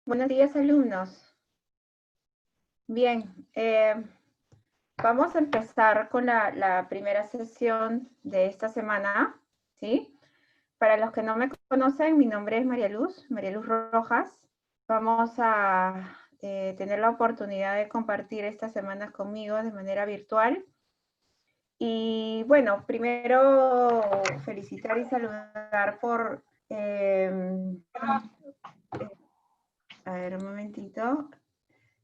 Buenos días, alumnos. Bien, vamos a empezar con la primera sesión de esta semana, ¿sí? Para los que no me conocen, mi nombre es María Luz Rojas. Vamos a tener la oportunidad de compartir estas semanas conmigo de manera virtual. Y bueno, primero felicitar y saludar por... a ver, un momentito.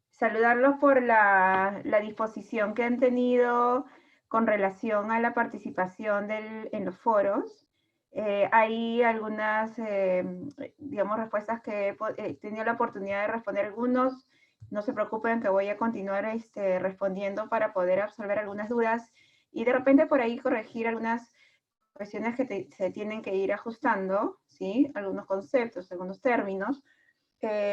Saludarlos por la disposición que han tenido con relación a la participación en los foros. Hay algunas, digamos, respuestas que he tenido la oportunidad de responder algunos. No se preocupen que voy a continuar respondiendo para poder absolver algunas dudas y de repente por ahí corregir algunas cuestiones que se tienen que ir ajustando, ¿sí? Algunos conceptos, algunos términos.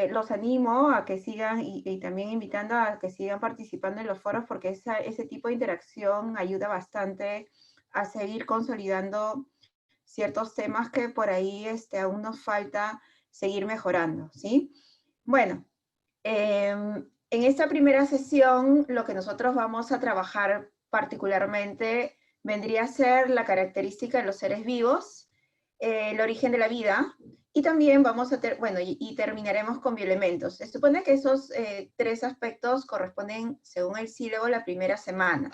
Los animo a que sigan y también invitando a que sigan participando en los foros porque ese tipo de interacción ayuda bastante a seguir consolidando ciertos temas que por ahí aún nos falta seguir mejorando, ¿sí? Bueno, en esta primera sesión lo que nosotros vamos a trabajar particularmente vendría a ser la característica de los seres vivos, el origen de la vida, y también vamos a, y terminaremos con bioelementos. Se supone que esos tres aspectos corresponden, según el sílabo, la primera semana.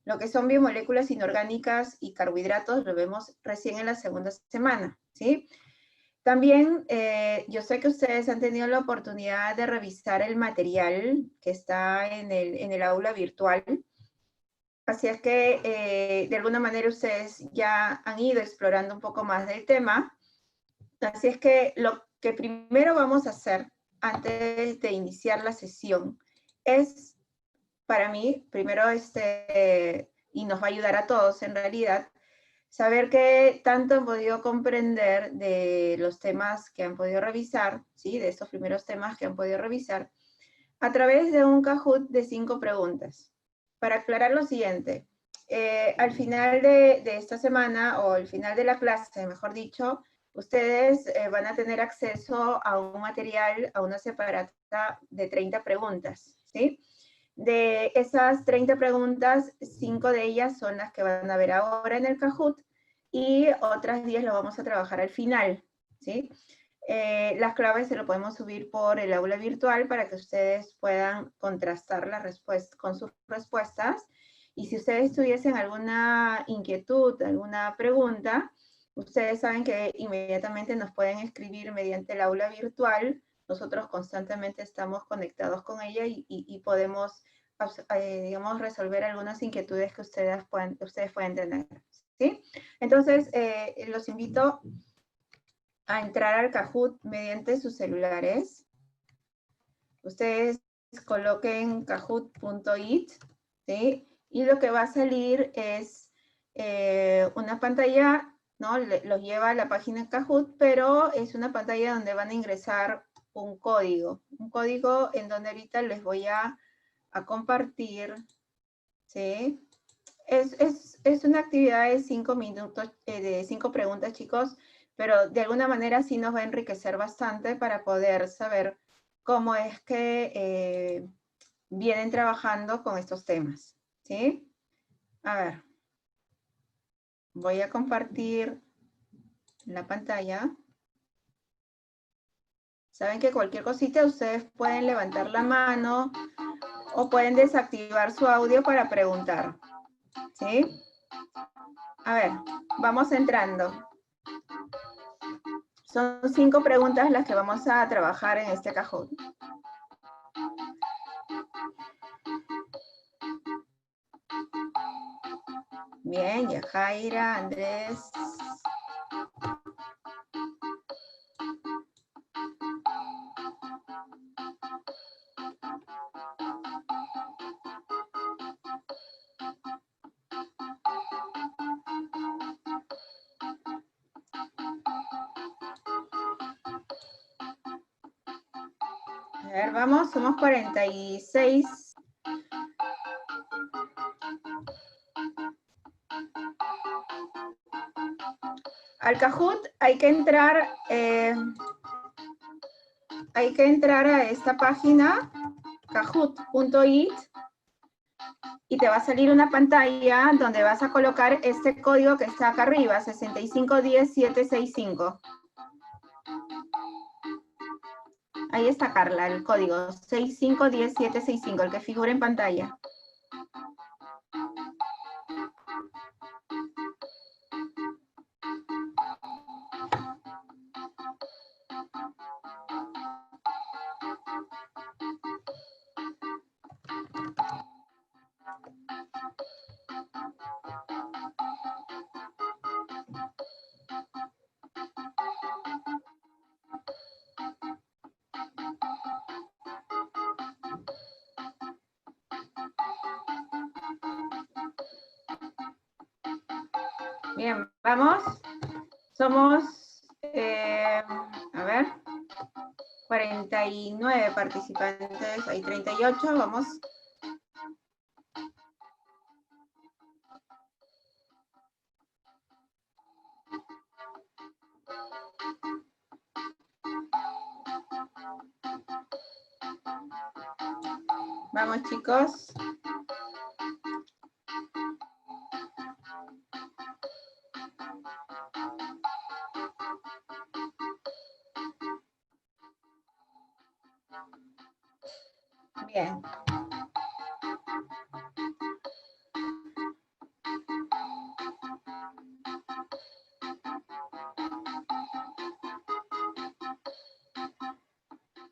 Lo que son biomoléculas inorgánicas y carbohidratos lo vemos recién en la segunda semana, ¿sí? También yo sé que ustedes han tenido la oportunidad de revisar el material que está en el aula virtual. Así es que de alguna manera ustedes ya han ido explorando un poco más del tema. Así es que lo que primero vamos a hacer antes de iniciar la sesión es, para mí, primero y nos va a ayudar a todos en realidad, saber qué tanto han podido comprender de los temas que han podido revisar, ¿sí? De estos primeros temas que han podido revisar, a través de un Kahoot de 5 preguntas. Para aclarar lo siguiente, al final de esta semana, o al final de la clase, mejor dicho, ustedes van a tener acceso a un material, a una separata de 30 preguntas, ¿sí? De esas 30 preguntas, 5 de ellas son las que van a ver ahora en el Kahoot y otras 10 lo vamos a trabajar al final, ¿sí? Las claves se lo podemos subir por el aula virtual para que ustedes puedan contrastar la respuesta con sus respuestas. Y si ustedes tuviesen alguna inquietud, alguna pregunta, ustedes saben que inmediatamente nos pueden escribir mediante el aula virtual. Nosotros constantemente estamos conectados con ella y podemos, digamos, resolver algunas inquietudes que ustedes pueden tener, ¿sí? Entonces, los invito a entrar al Kahoot mediante sus celulares. Ustedes coloquen kahoot.it, ¿sí? Y lo que va a salir es una pantalla, ¿no? Los lleva a la página Kahoot, pero es una pantalla donde van a ingresar un código en donde ahorita les voy a compartir, ¿sí? Es una actividad de 5 minutos, de 5 preguntas, chicos, pero de alguna manera sí nos va a enriquecer bastante para poder saber cómo es que vienen trabajando con estos temas, ¿sí? A ver, voy a compartir la pantalla. Saben que cualquier cosita ustedes pueden levantar la mano o pueden desactivar su audio para preguntar, ¿sí? A ver, vamos entrando. Son 5 preguntas las que vamos a trabajar en este Kahoot. Bien, Yajaira, Andrés. A ver, vamos, somos 46. Al Kahoot hay que entrar hay que entrar a esta página, kahoot.it, y te va a salir una pantalla donde vas a colocar este código que está acá arriba, 6510765. Ahí está, Carla, el código 6510765, el que figura en pantalla. Bien, vamos. Somos, a ver, 49 participantes, hay 38, vamos. Vamos, chicos. Bien.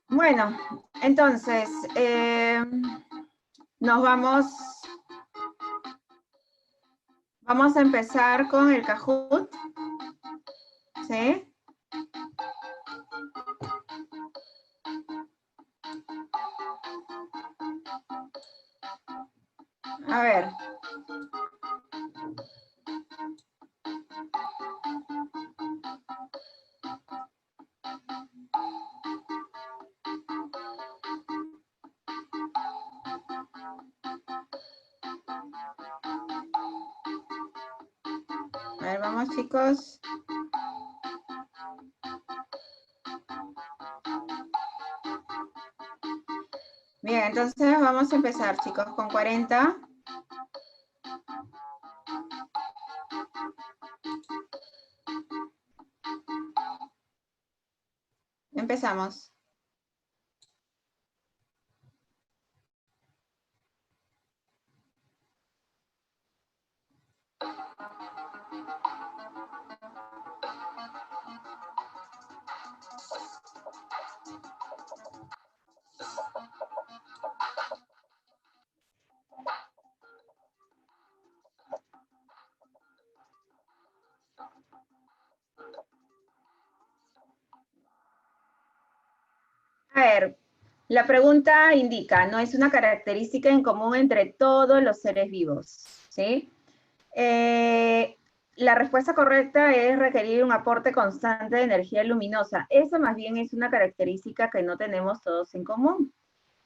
Bueno, entonces, nos vamos a empezar con el Kahoot, ¿sí? A ver. A ver, vamos, chicos. Bien, entonces vamos a empezar, chicos, con 40. Empezamos. A ver, la pregunta indica, no es una característica en común entre todos los seres vivos, ¿sí? La respuesta correcta es requerir un aporte constante de energía luminosa. Esa más bien es una característica que no tenemos todos en común.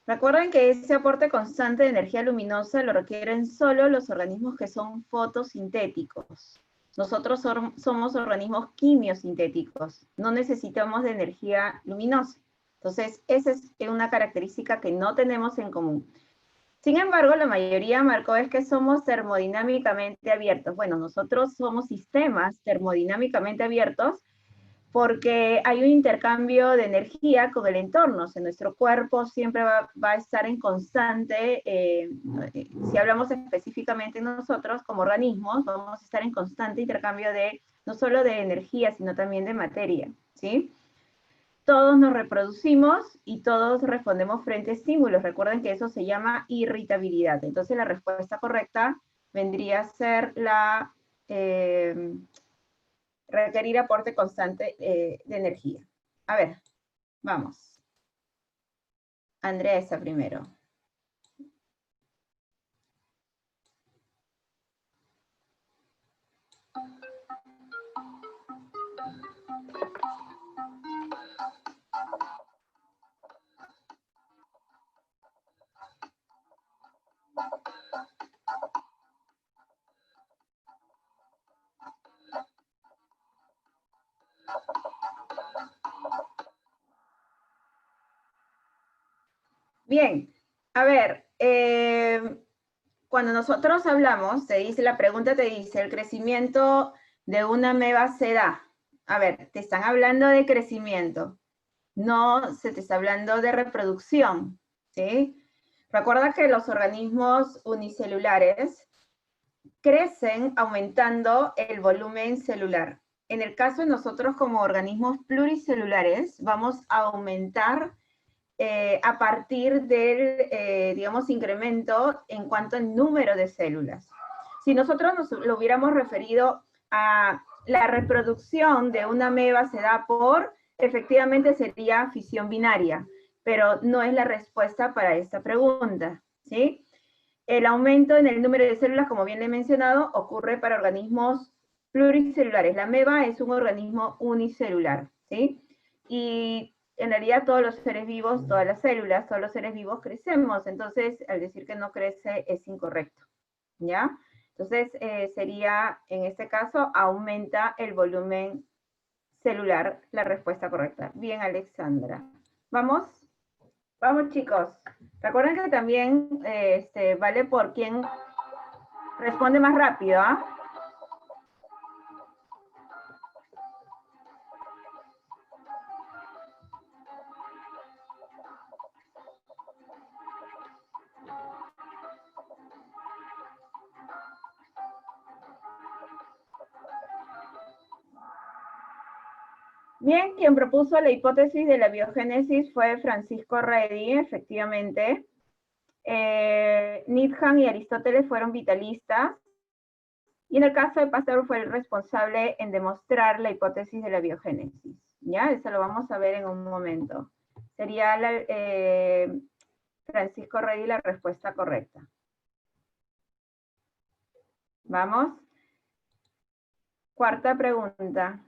Recuerden que ese aporte constante de energía luminosa lo requieren solo los organismos que son fotosintéticos. Nosotros somos organismos quimiosintéticos, no necesitamos de energía luminosa. Entonces, esa es una característica que no tenemos en común. Sin embargo, la mayoría marcó es que somos termodinámicamente abiertos. Bueno, nosotros somos sistemas termodinámicamente abiertos porque hay un intercambio de energía con el entorno. O sea, nuestro cuerpo siempre va a estar en constante, si hablamos específicamente nosotros como organismos, vamos a estar en constante intercambio de, no solo de energía, sino también de materia, ¿sí? Todos nos reproducimos y todos respondemos frente a estímulos. Recuerden que eso se llama irritabilidad. Entonces la respuesta correcta vendría a ser la requerir aporte constante de energía. A ver, vamos. Andrea primero. Bien, a ver, cuando nosotros hablamos, la pregunta te dice, el crecimiento de una ameba se da. A ver, te están hablando de crecimiento, no se te está hablando de reproducción, ¿sí? Recuerda que los organismos unicelulares crecen aumentando el volumen celular. En el caso de nosotros como organismos pluricelulares, vamos a aumentar a partir del, digamos, incremento en cuanto al número de células. Si nosotros nos lo hubiéramos referido a la reproducción de una ameba se da por, efectivamente sería fisión binaria, pero no es la respuesta para esta pregunta, ¿sí? El aumento en el número de células, como bien he mencionado, ocurre para organismos pluricelulares. La ameba es un organismo unicelular, ¿sí? Y en realidad todos los seres vivos, todas las células, todos los seres vivos crecemos. Entonces, al decir que no crece es incorrecto, ¿ya? Entonces, sería, en este caso, aumenta el volumen celular, la respuesta correcta. Bien, Alexandra. ¿Vamos? Vamos, chicos. Recuerden que también vale por quien responde más rápido, ¿ah? Bien, quien propuso la hipótesis de la biogénesis fue Francisco Redi, efectivamente. Needham y Aristóteles fueron vitalistas. Y en el caso de Pasteur fue el responsable en demostrar la hipótesis de la biogénesis. ¿Ya? Eso lo vamos a ver en un momento. Sería Francisco Redi la respuesta correcta. Vamos. Cuarta pregunta.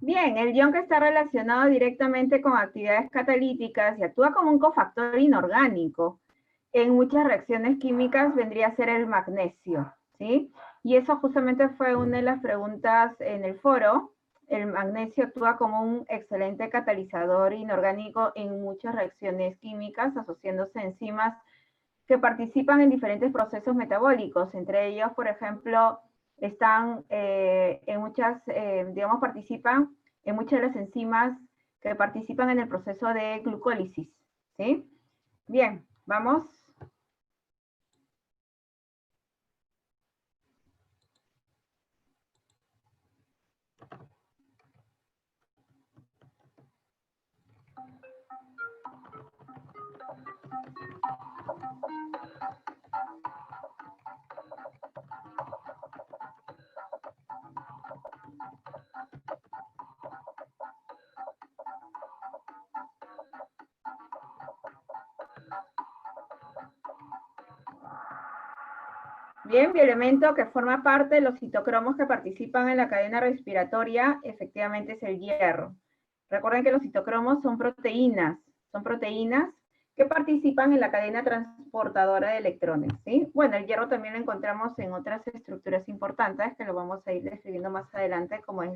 Bien, el ion que está relacionado directamente con actividades catalíticas y actúa como un cofactor inorgánico en muchas reacciones químicas vendría a ser el magnesio, ¿sí? Y eso justamente fue una de las preguntas en el foro. El magnesio actúa como un excelente catalizador inorgánico en muchas reacciones químicas, asociándose a enzimas que participan en diferentes procesos metabólicos. Entre ellos, por ejemplo, están en muchas, digamos, participan en muchas de las enzimas que participan en el proceso de glucólisis, ¿sí? Bien, vamos. Bien, bioelemento que forma parte de los citocromos que participan en la cadena respiratoria, efectivamente es el hierro. Recuerden que los citocromos son proteínas que participan en la cadena transportadora de electrones, ¿sí? Bueno, el hierro también lo encontramos en otras estructuras importantes que lo vamos a ir describiendo más adelante, como es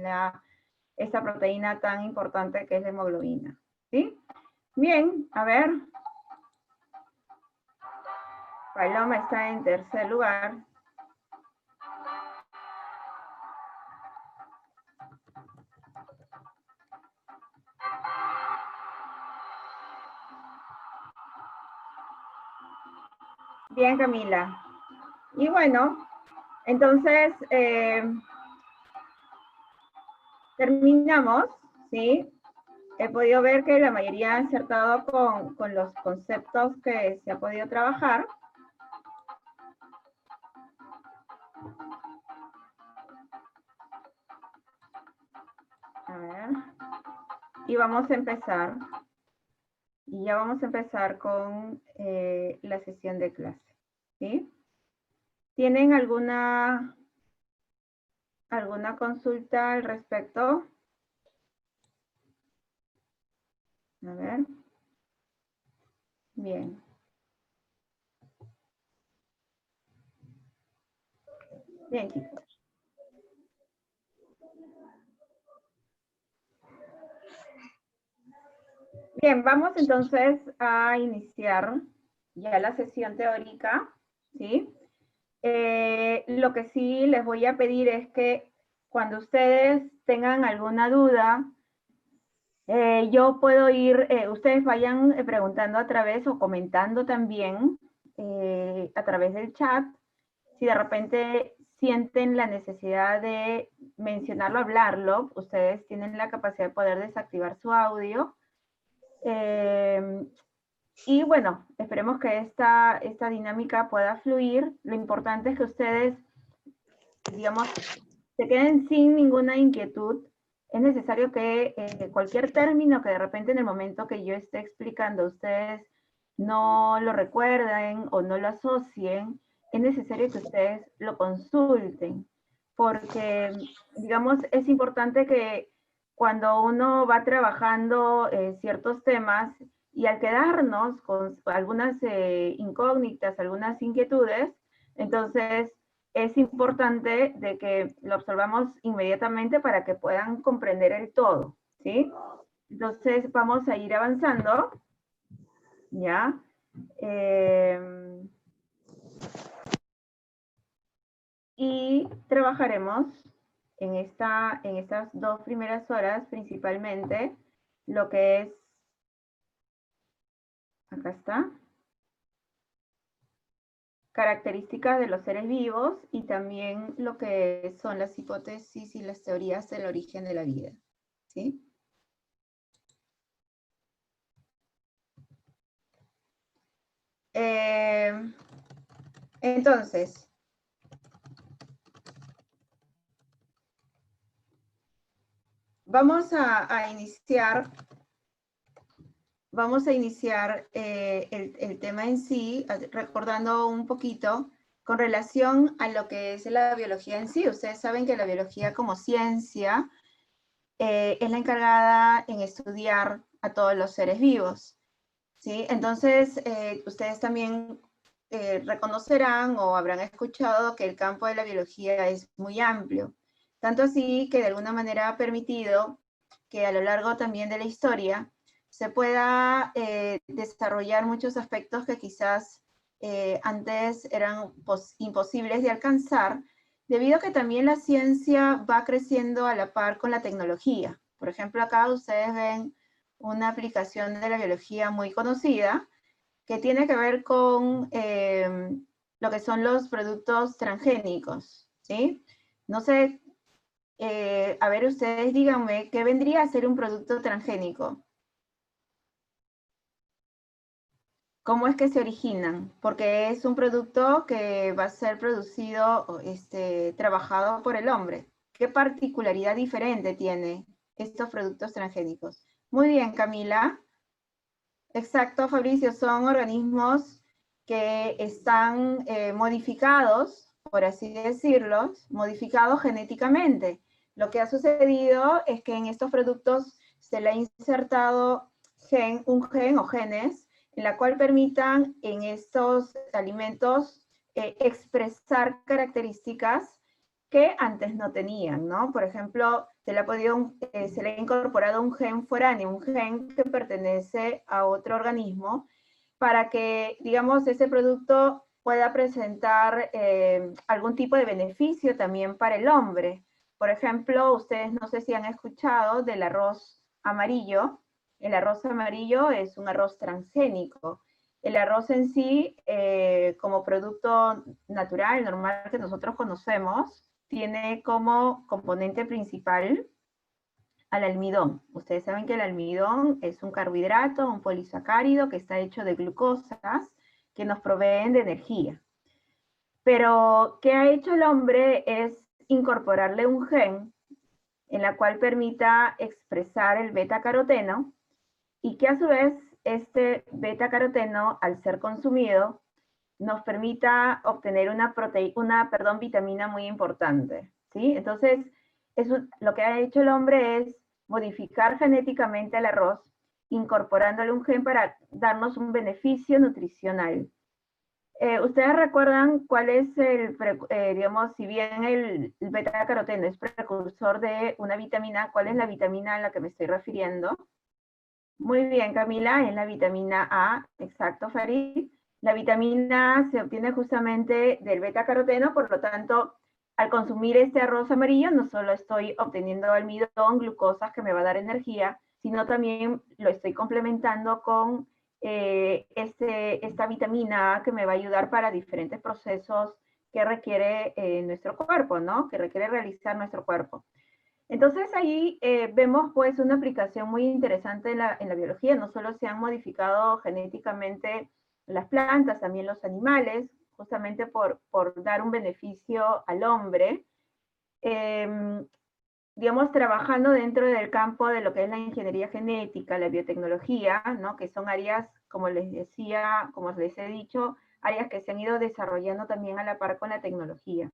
esta proteína tan importante que es la hemoglobina, ¿sí? Bien, a ver. Paloma está en tercer lugar. Bien, Camila. Y bueno, entonces terminamos, ¿sí? He podido ver que la mayoría ha acertado con los conceptos que se ha podido trabajar. A ver. Y vamos a empezar. Y ya vamos a empezar con la sesión de clase, ¿sí? ¿Tienen alguna consulta al respecto? A ver. Bien. Bien, chicos. Bien, vamos entonces a iniciar ya la sesión teórica, ¿sí? Lo que sí les voy a pedir es que cuando ustedes tengan alguna duda, yo puedo ir, ustedes vayan preguntando a través o comentando también a través del chat. Si de repente sienten la necesidad de mencionarlo, hablarlo, ustedes tienen la capacidad de poder desactivar su audio. Y bueno, esperemos que esta dinámica pueda fluir. Lo importante es que ustedes, digamos, se queden sin ninguna inquietud. Es necesario que cualquier término que de repente en el momento que yo esté explicando ustedes no lo recuerden o no lo asocien, es necesario que ustedes lo consulten, porque, digamos, es importante que cuando uno va trabajando ciertos temas y al quedarnos con algunas incógnitas, algunas inquietudes, entonces es importante de que lo observamos inmediatamente para que puedan comprender el todo, ¿sí? Entonces vamos a ir avanzando, ¿ya? Y trabajaremos en estas 2 primeras horas principalmente lo que es, acá está, características de los seres vivos y también lo que son las hipótesis y las teorías del origen de la vida, ¿sí? Entonces, vamos a iniciar el tema en sí, recordando un poquito con relación a lo que es la biología en sí. Ustedes saben que la biología como ciencia es la encargada en estudiar a todos los seres vivos, ¿sí? Entonces, ustedes también reconocerán o habrán escuchado que el campo de la biología es muy amplio, tanto así que de alguna manera ha permitido que a lo largo también de la historia se pueda desarrollar muchos aspectos que quizás antes eran imposibles de alcanzar, debido a que también la ciencia va creciendo a la par con la tecnología. Por ejemplo, acá ustedes ven una aplicación de la biología muy conocida que tiene que ver con lo que son los productos transgénicos, ¿sí? No sé, a ver, ustedes díganme, ¿qué vendría a ser un producto transgénico? ¿Cómo es que se originan? Porque es un producto que va a ser producido, trabajado por el hombre. ¿Qué particularidad diferente tiene estos productos transgénicos? Muy bien, Camila. Exacto, Fabricio, son organismos que están modificados, por así decirlo, modificados genéticamente. Lo que ha sucedido es que en estos productos se le ha insertado un gen o genes en la cual permitan en estos alimentos expresar características que antes no tenían, ¿no? Por ejemplo, se le ha incorporado un gen foráneo, un gen que pertenece a otro organismo, para que, digamos, ese producto pueda presentar algún tipo de beneficio también para el hombre. Por ejemplo, ustedes no sé si han escuchado del arroz amarillo. El arroz amarillo es un arroz transgénico. El arroz en sí, como producto natural, normal que nosotros conocemos, tiene como componente principal al almidón. Ustedes saben que el almidón es un carbohidrato, un polisacárido que está hecho de glucosas que nos proveen de energía. Pero, ¿qué ha hecho el hombre? Es incorporarle un gen en la cual permita expresar el beta-caroteno y que a su vez este beta-caroteno, al ser consumido, nos permita obtener una vitamina muy importante, ¿sí? Entonces, eso, lo que ha hecho el hombre es modificar genéticamente el arroz, incorporándole un gen para darnos un beneficio nutricional. ¿Ustedes recuerdan cuál es digamos, si bien el beta-caroteno es precursor de una vitamina, cuál es la vitamina a la que me estoy refiriendo? Muy bien, Camila, es la vitamina A, exacto, Farid. La vitamina A se obtiene justamente del beta-caroteno, por lo tanto, al consumir este arroz amarillo, no solo estoy obteniendo almidón, glucosa que me va a dar energía, sino también lo estoy complementando con esta vitamina A que me va a ayudar para diferentes procesos que requiere nuestro cuerpo, ¿no? Que requiere realizar nuestro cuerpo. Entonces ahí vemos pues una aplicación muy interesante en la biología. No solo se han modificado genéticamente las plantas, también los animales, justamente por dar un beneficio al hombre. Digamos, trabajando dentro del campo de lo que es la ingeniería genética, la biotecnología, ¿no? Que son áreas, como les decía, como les he dicho, áreas que se han ido desarrollando también a la par con la tecnología.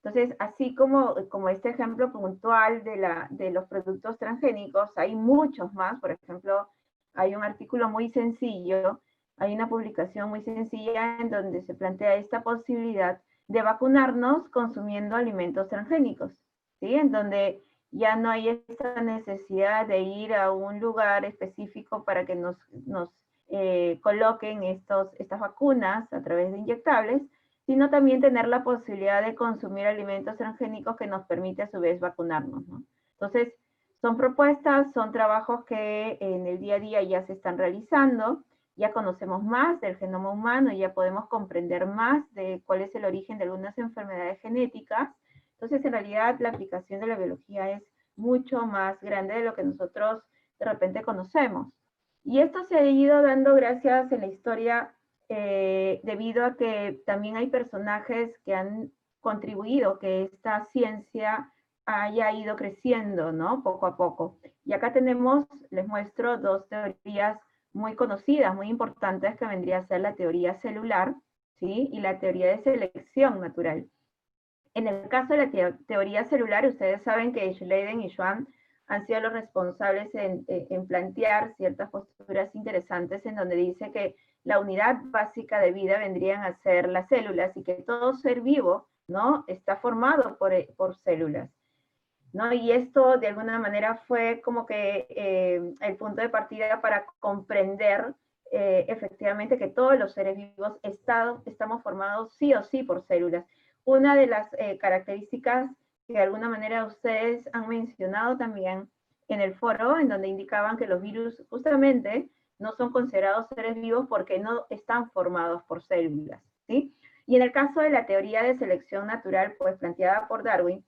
Entonces, así como este ejemplo puntual de los productos transgénicos, hay muchos más. Por ejemplo, hay un artículo muy sencillo, hay una publicación muy sencilla en donde se plantea esta posibilidad de vacunarnos consumiendo alimentos transgénicos, ¿sí? En donde ya no hay esta necesidad de ir a un lugar específico para que nos coloquen estas vacunas a través de inyectables, sino también tener la posibilidad de consumir alimentos transgénicos que nos permite a su vez vacunarnos, ¿no? Entonces, son propuestas, son trabajos que en el día a día ya se están realizando, ya conocemos más del genoma humano, ya podemos comprender más de cuál es el origen de algunas enfermedades genéticas. Entonces, en realidad, la aplicación de la biología es mucho más grande de lo que nosotros de repente conocemos. Y esto se ha ido dando gracias en la historia debido a que también hay personajes que han contribuido que esta ciencia haya ido creciendo, ¿no? Poco a poco. Y acá tenemos, les muestro dos teorías muy conocidas, muy importantes, que vendría a ser la teoría celular, ¿sí? Y la teoría de selección natural. En el caso de la teoría celular, ustedes saben que Schleiden y Schwann han sido los responsables en plantear ciertas posturas interesantes en donde dice que la unidad básica de vida vendrían a ser las células y que todo ser vivo, ¿no? Está formado por células, ¿no? Y esto de alguna manera fue como que el punto de partida para comprender efectivamente que todos los seres vivos estamos formados sí o sí por células. Una de las características que de alguna manera ustedes han mencionado también en el foro, en donde indicaban que los virus justamente no son considerados seres vivos porque no están formados por células, ¿sí? Y en el caso de la teoría de selección natural, pues planteada por Darwin,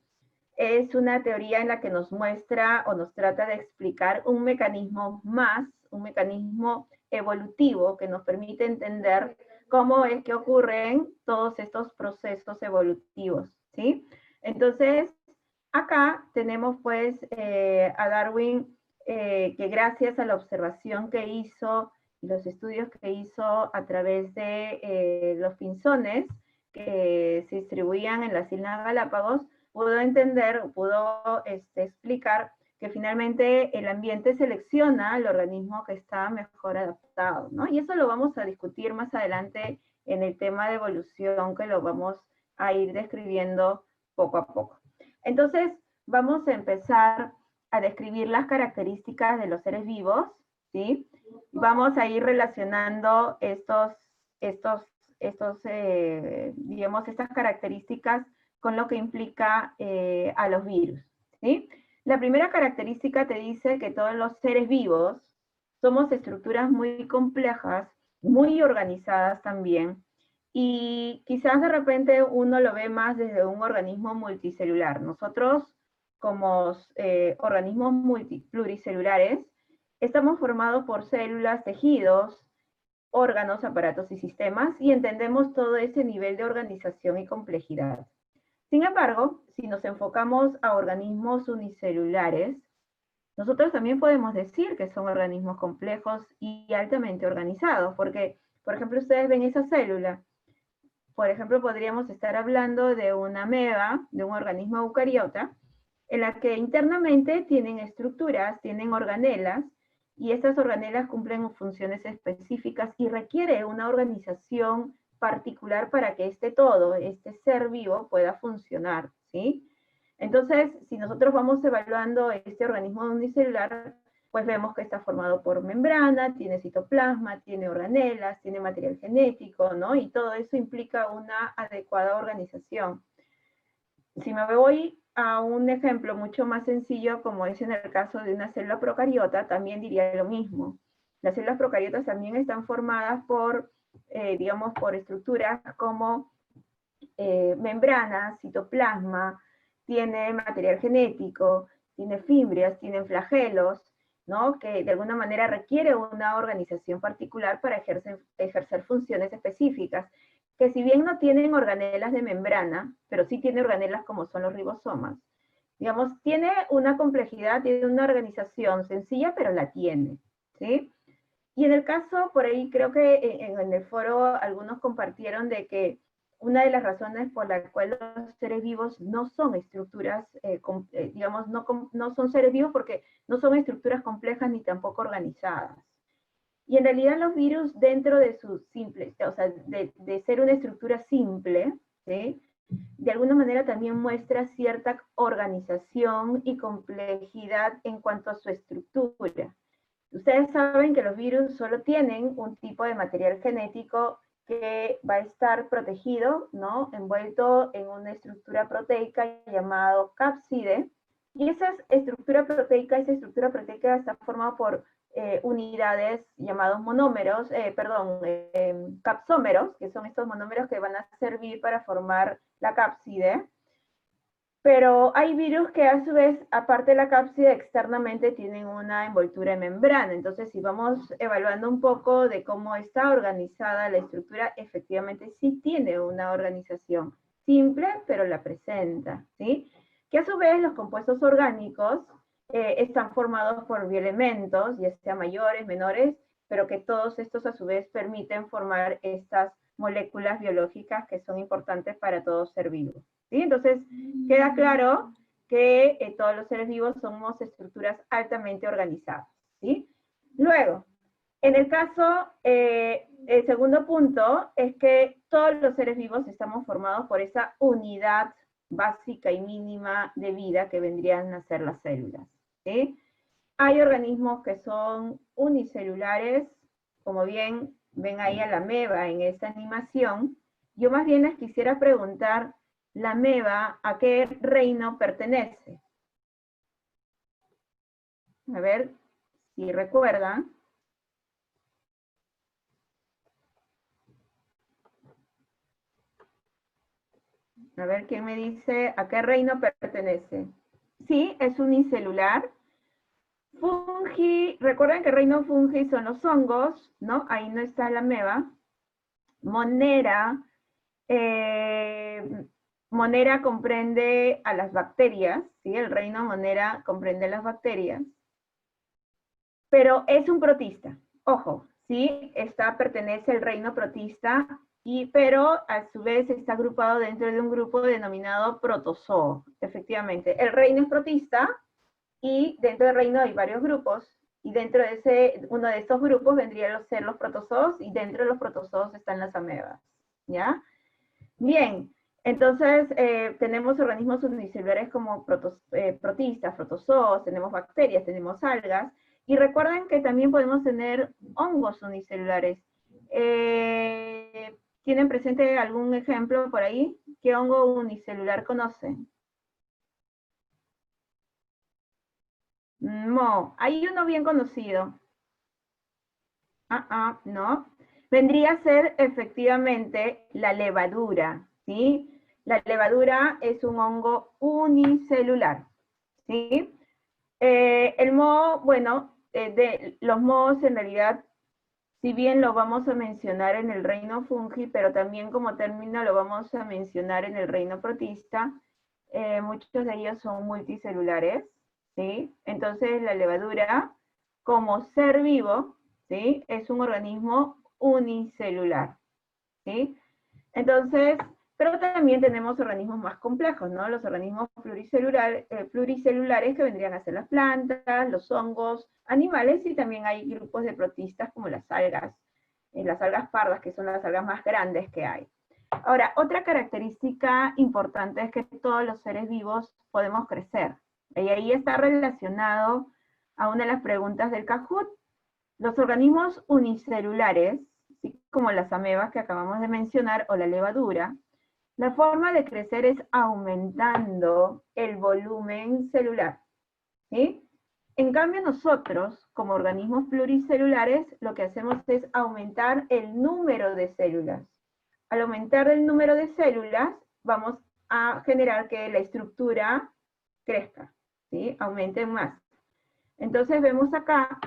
es una teoría en la que nos muestra o nos trata de explicar un mecanismo más, un mecanismo evolutivo que nos permite entender cómo es que ocurren todos estos procesos evolutivos, ¿sí? Entonces, acá tenemos pues a Darwin que gracias a la observación que hizo y los estudios que hizo a través de los pinzones que se distribuían en las Islas Galápagos, pudo entender, pudo explicar que finalmente el ambiente selecciona al organismo que está mejor adaptado, ¿no? Y eso lo vamos a discutir más adelante en el tema de evolución, que lo vamos a ir describiendo poco a poco. Entonces, vamos a empezar a describir las características de los seres vivos, ¿sí? Vamos a ir relacionando digamos, estas características con lo que implica a los virus, ¿sí? La primera característica te dice que todos los seres vivos somos estructuras muy complejas, muy organizadas también, y quizás de repente uno lo ve más desde un organismo multicelular. Nosotros, como organismos pluricelulares, estamos formados por células, tejidos, órganos, aparatos y sistemas, y entendemos todo ese nivel de organización y complejidad. Sin embargo, si nos enfocamos a organismos unicelulares, nosotros también podemos decir que son organismos complejos y altamente organizados, porque, por ejemplo, ustedes ven esa célula. Por ejemplo, podríamos estar hablando de una ameba, de un organismo eucariota, en la que internamente tienen estructuras, tienen organelas, y estas organelas cumplen funciones específicas y requiere una organización particular para que este ser vivo pueda funcionar, ¿sí? Entonces, si nosotros vamos evaluando este organismo unicelular, pues vemos que está formado por membrana, tiene citoplasma, tiene organelas, tiene material genético, ¿no? Y todo eso implica una adecuada organización. Si me voy a un ejemplo mucho más sencillo, como es en el caso de una célula procariota, también diría lo mismo. Las células procariotas también están formadas por, digamos, por estructuras como membranas, citoplasma, tiene material genético, tiene fimbrias, tienen flagelos, ¿no? Que de alguna manera requiere una organización particular para ejercer funciones específicas, que si bien no tienen organelas de membrana, pero sí tiene organelas como son los ribosomas, digamos, tiene una complejidad, tiene una organización sencilla, pero la tiene, ¿sí? Y en el caso, por ahí creo que en el foro algunos compartieron de que una de las razones por la cual los seres vivos no son estructuras, digamos, no son seres vivos porque no son estructuras complejas ni tampoco organizadas. Y en realidad los virus dentro de su simple, o sea, de ser una estructura simple, ¿sí? De alguna manera también muestra cierta organización y complejidad en cuanto a su estructura. Ustedes saben que los virus solo tienen un tipo de material genético que va a estar protegido, ¿no? Envuelto en una estructura proteica llamado cápside. Y esa estructura proteica está formada por unidades llamados monómeros, capsómeros, que son estos monómeros que van a servir para formar la cápside. Pero hay virus que a su vez, aparte de la cápside, externamente tienen una envoltura en membrana. Entonces, si vamos evaluando un poco de cómo está organizada la estructura, efectivamente sí tiene una organización simple, pero la presenta, ¿sí? Que a su vez los compuestos orgánicos están formados por bioelementos, ya sea mayores, menores, pero que todos estos a su vez permiten formar estas moléculas biológicas que son importantes para todo ser vivo. ¿Sí? Entonces, queda claro que todos los seres vivos somos estructuras altamente organizadas. ¿Sí? Luego, en el caso, el segundo punto es que todos los seres vivos estamos formados por esa unidad básica y mínima de vida que vendrían a ser las células. ¿Sí? Hay organismos que son unicelulares, como bien ven ahí a la ameba en esta animación. Yo más bien les quisiera preguntar, ¿la ameba a qué reino pertenece? A ver si recuerdan. A ver quién me dice a qué reino pertenece. Sí, es unicelular. Fungi, recuerden que el reino fungi son los hongos, ¿no? Ahí no está la ameba. Monera, Monera comprende a las bacterias, ¿sí? El reino Monera comprende a las bacterias, pero es un protista, ojo, ¿sí? Pertenece al reino protista, pero a su vez está agrupado dentro de un grupo denominado protozoo, efectivamente. El reino es protista y dentro del reino hay varios grupos, y dentro de uno de estos grupos vendrían a ser los protozoos, y dentro de los protozoos están las amebas, ¿ya? Bien, entonces tenemos organismos unicelulares como protistas, protozoos, tenemos bacterias, tenemos algas, y recuerden que también podemos tener hongos unicelulares. ¿Tienen presente algún ejemplo por ahí? ¿Qué hongo unicelular conocen? No, hay uno bien conocido. No. Vendría a ser efectivamente la levadura, ¿sí? La levadura es un hongo unicelular, ¿sí? El moho, bueno, los mohos en realidad, si bien lo vamos a mencionar en el reino fungi, pero también como término lo vamos a mencionar en el reino protista, muchos de ellos son multicelulares, ¿sí? Entonces la levadura, como ser vivo, ¿sí? Es un organismo unicelular, ¿sí? Entonces, pero también tenemos organismos más complejos, ¿no? Los organismos pluricelulares que vendrían a ser las plantas, los hongos, animales, y también hay grupos de protistas como las algas pardas, que son las algas más grandes que hay. Ahora, otra característica importante es que todos los seres vivos podemos crecer. Y ahí está relacionado a una de las preguntas del Kahoot. Los organismos unicelulares, ¿sí? Como las amebas que acabamos de mencionar o la levadura, la forma de crecer es aumentando el volumen celular, ¿sí? En cambio nosotros, como organismos pluricelulares, lo que hacemos es aumentar el número de células. Al aumentar el número de células, vamos a generar que la estructura crezca, ¿sí? Aumente más. Entonces vemos acá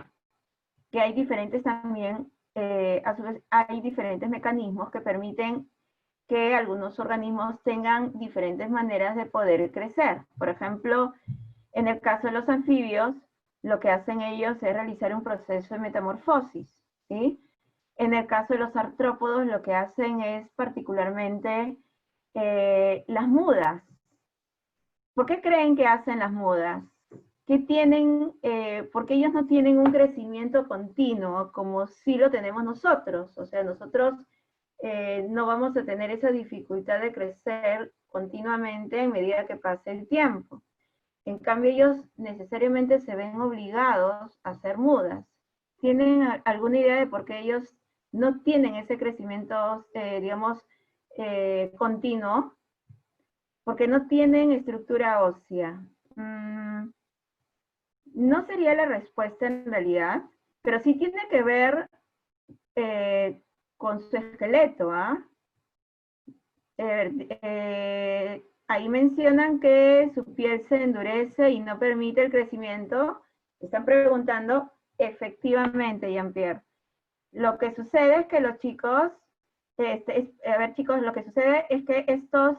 que hay diferentes también, a su vez, hay diferentes mecanismos que permiten que algunos organismos tengan diferentes maneras de poder crecer. Por ejemplo, en el caso de los anfibios, lo que hacen ellos es realizar un proceso de metamorfosis, ¿sí? En el caso de los artrópodos, lo que hacen es particularmente las mudas. ¿Por qué creen que hacen las mudas? ¿Qué tienen? Porque ellos no tienen un crecimiento continuo como sí lo tenemos nosotros. O sea, nosotros no vamos a tener esa dificultad de crecer continuamente en medida que pase el tiempo. En cambio, ellos necesariamente se ven obligados a ser mudas. ¿Tienen alguna idea de por qué ellos no tienen ese crecimiento, digamos, continuo? Porque no tienen estructura ósea. No sería la respuesta en realidad, pero sí tiene que ver con su esqueleto, ¿ah? Ahí mencionan que su piel se endurece y no permite el crecimiento. Están preguntando, efectivamente, Jean-Pierre. Lo que sucede es que los chicos, a ver chicos, lo que sucede es que estos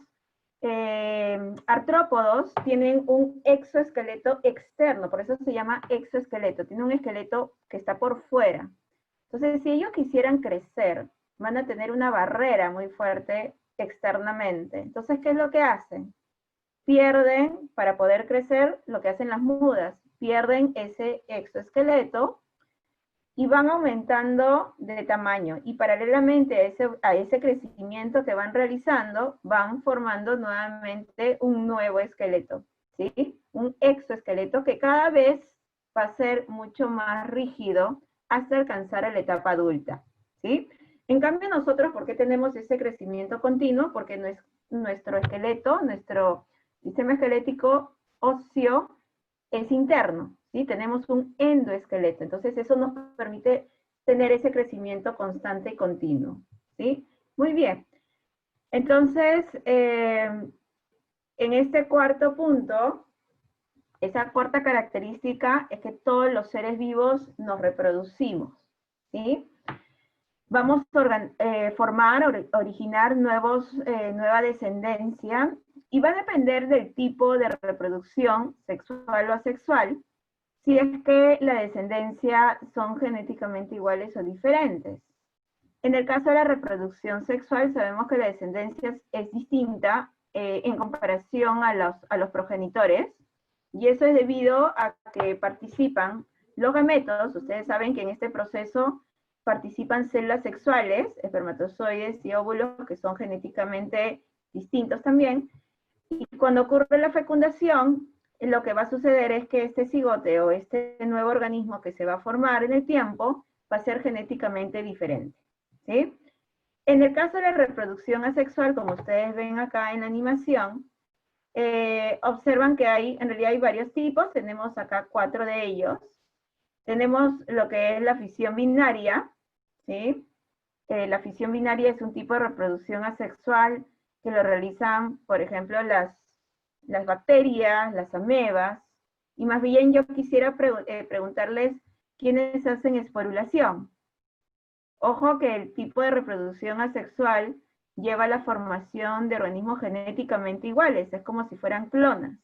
artrópodos tienen un exoesqueleto externo, por eso se llama exoesqueleto, tiene un esqueleto que está por fuera. Entonces, si ellos quisieran crecer, van a tener una barrera muy fuerte externamente. Entonces, ¿qué es lo que hacen? Pierden, para poder crecer, lo que hacen las mudas, pierden ese exoesqueleto y van aumentando de tamaño. Y paralelamente a ese crecimiento que van realizando, van formando nuevamente un nuevo esqueleto, ¿sí? Un exoesqueleto que cada vez va a ser mucho más rígido hasta alcanzar a la etapa adulta, ¿sí? En cambio nosotros, ¿por qué tenemos ese crecimiento continuo? Porque nuestro esqueleto, nuestro sistema esquelético óseo es interno, ¿sí? Tenemos un endoesqueleto, entonces eso nos permite tener ese crecimiento constante y continuo, ¿sí? Muy bien. Entonces, en este cuarto punto, esa cuarta característica es que todos los seres vivos nos reproducimos, ¿sí? Vamos a originar nueva descendencia, y va a depender del tipo de reproducción, sexual o asexual, si es que la descendencia son genéticamente iguales o diferentes. En el caso de la reproducción sexual, sabemos que la descendencia es distinta en comparación a los progenitores, y eso es debido a que participan los gametos. Ustedes saben que en este proceso participan células sexuales, espermatozoides y óvulos, que son genéticamente distintos también, y cuando ocurre la fecundación, lo que va a suceder es que este cigote o este nuevo organismo que se va a formar en el tiempo va a ser genéticamente diferente, ¿sí? En el caso de la reproducción asexual, como ustedes ven acá en la animación, observan que en realidad hay varios tipos, tenemos acá 4 de ellos. Tenemos lo que es la fisión binaria, ¿sí? La fisión binaria es un tipo de reproducción asexual que lo realizan, por ejemplo, las bacterias, las amebas, y más bien yo quisiera preguntarles quiénes hacen esporulación. Ojo que el tipo de reproducción asexual lleva a la formación de organismos genéticamente iguales, es como si fueran clonas.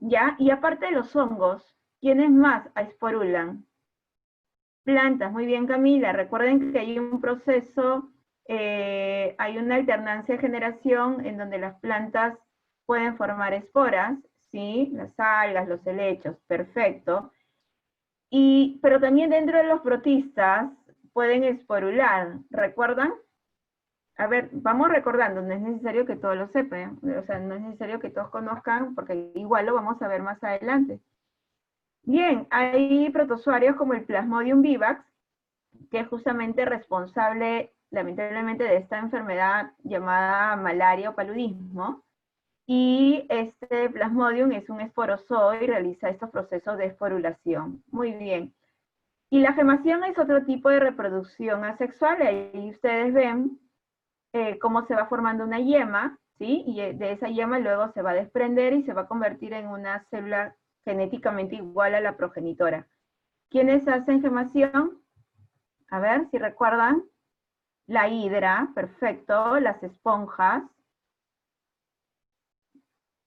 ¿Ya? Y aparte de los hongos, ¿quiénes más esporulan? Plantas, muy bien Camila, recuerden que hay un proceso, hay una alternancia de generación en donde las plantas pueden formar esporas, ¿sí? Las algas, los helechos, perfecto. Pero también dentro de los protistas pueden esporular, ¿recuerdan? A ver, vamos recordando, no es necesario que todos lo sepan, o sea, no es necesario que todos conozcan, porque igual lo vamos a ver más adelante. Bien, hay protozoarios como el Plasmodium vivax, que es justamente responsable, lamentablemente, de esta enfermedad llamada malaria o paludismo. Y este Plasmodium es un esporozoo y realiza estos procesos de esporulación. Muy bien. Y la gemación es otro tipo de reproducción asexual. Ahí ustedes ven cómo se va formando una yema, ¿sí? Y de esa yema luego se va a desprender y se va a convertir en una célula genéticamente igual a la progenitora. ¿Quiénes hacen gemación? A ver si recuerdan. La hidra, perfecto. Las esponjas.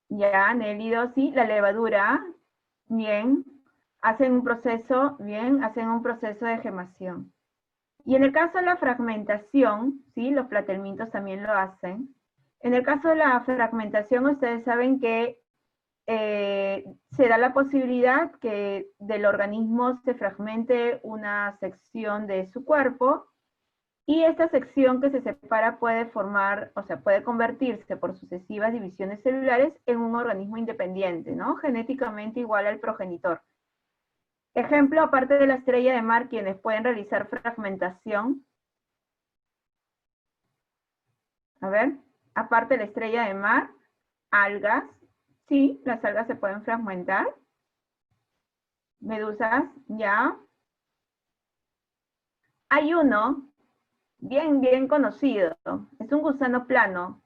Ya, Nélido, sí. La levadura, bien. Hacen un proceso, bien, hacen un proceso de gemación. Y en el caso de la fragmentación, ¿sí? Los platelmintos también lo hacen. En el caso de la fragmentación, ustedes saben que se da la posibilidad que del organismo se fragmente una sección de su cuerpo y esta sección que se separa puede formar, o sea, puede convertirse por sucesivas divisiones celulares en un organismo independiente, ¿no? Genéticamente igual al progenitor. Ejemplo, aparte de la estrella de mar, quienes pueden realizar fragmentación. A ver, aparte de la estrella de mar, algas. Sí, las algas se pueden fragmentar. Medusas, ya. Hay uno bien conocido. Es un gusano plano.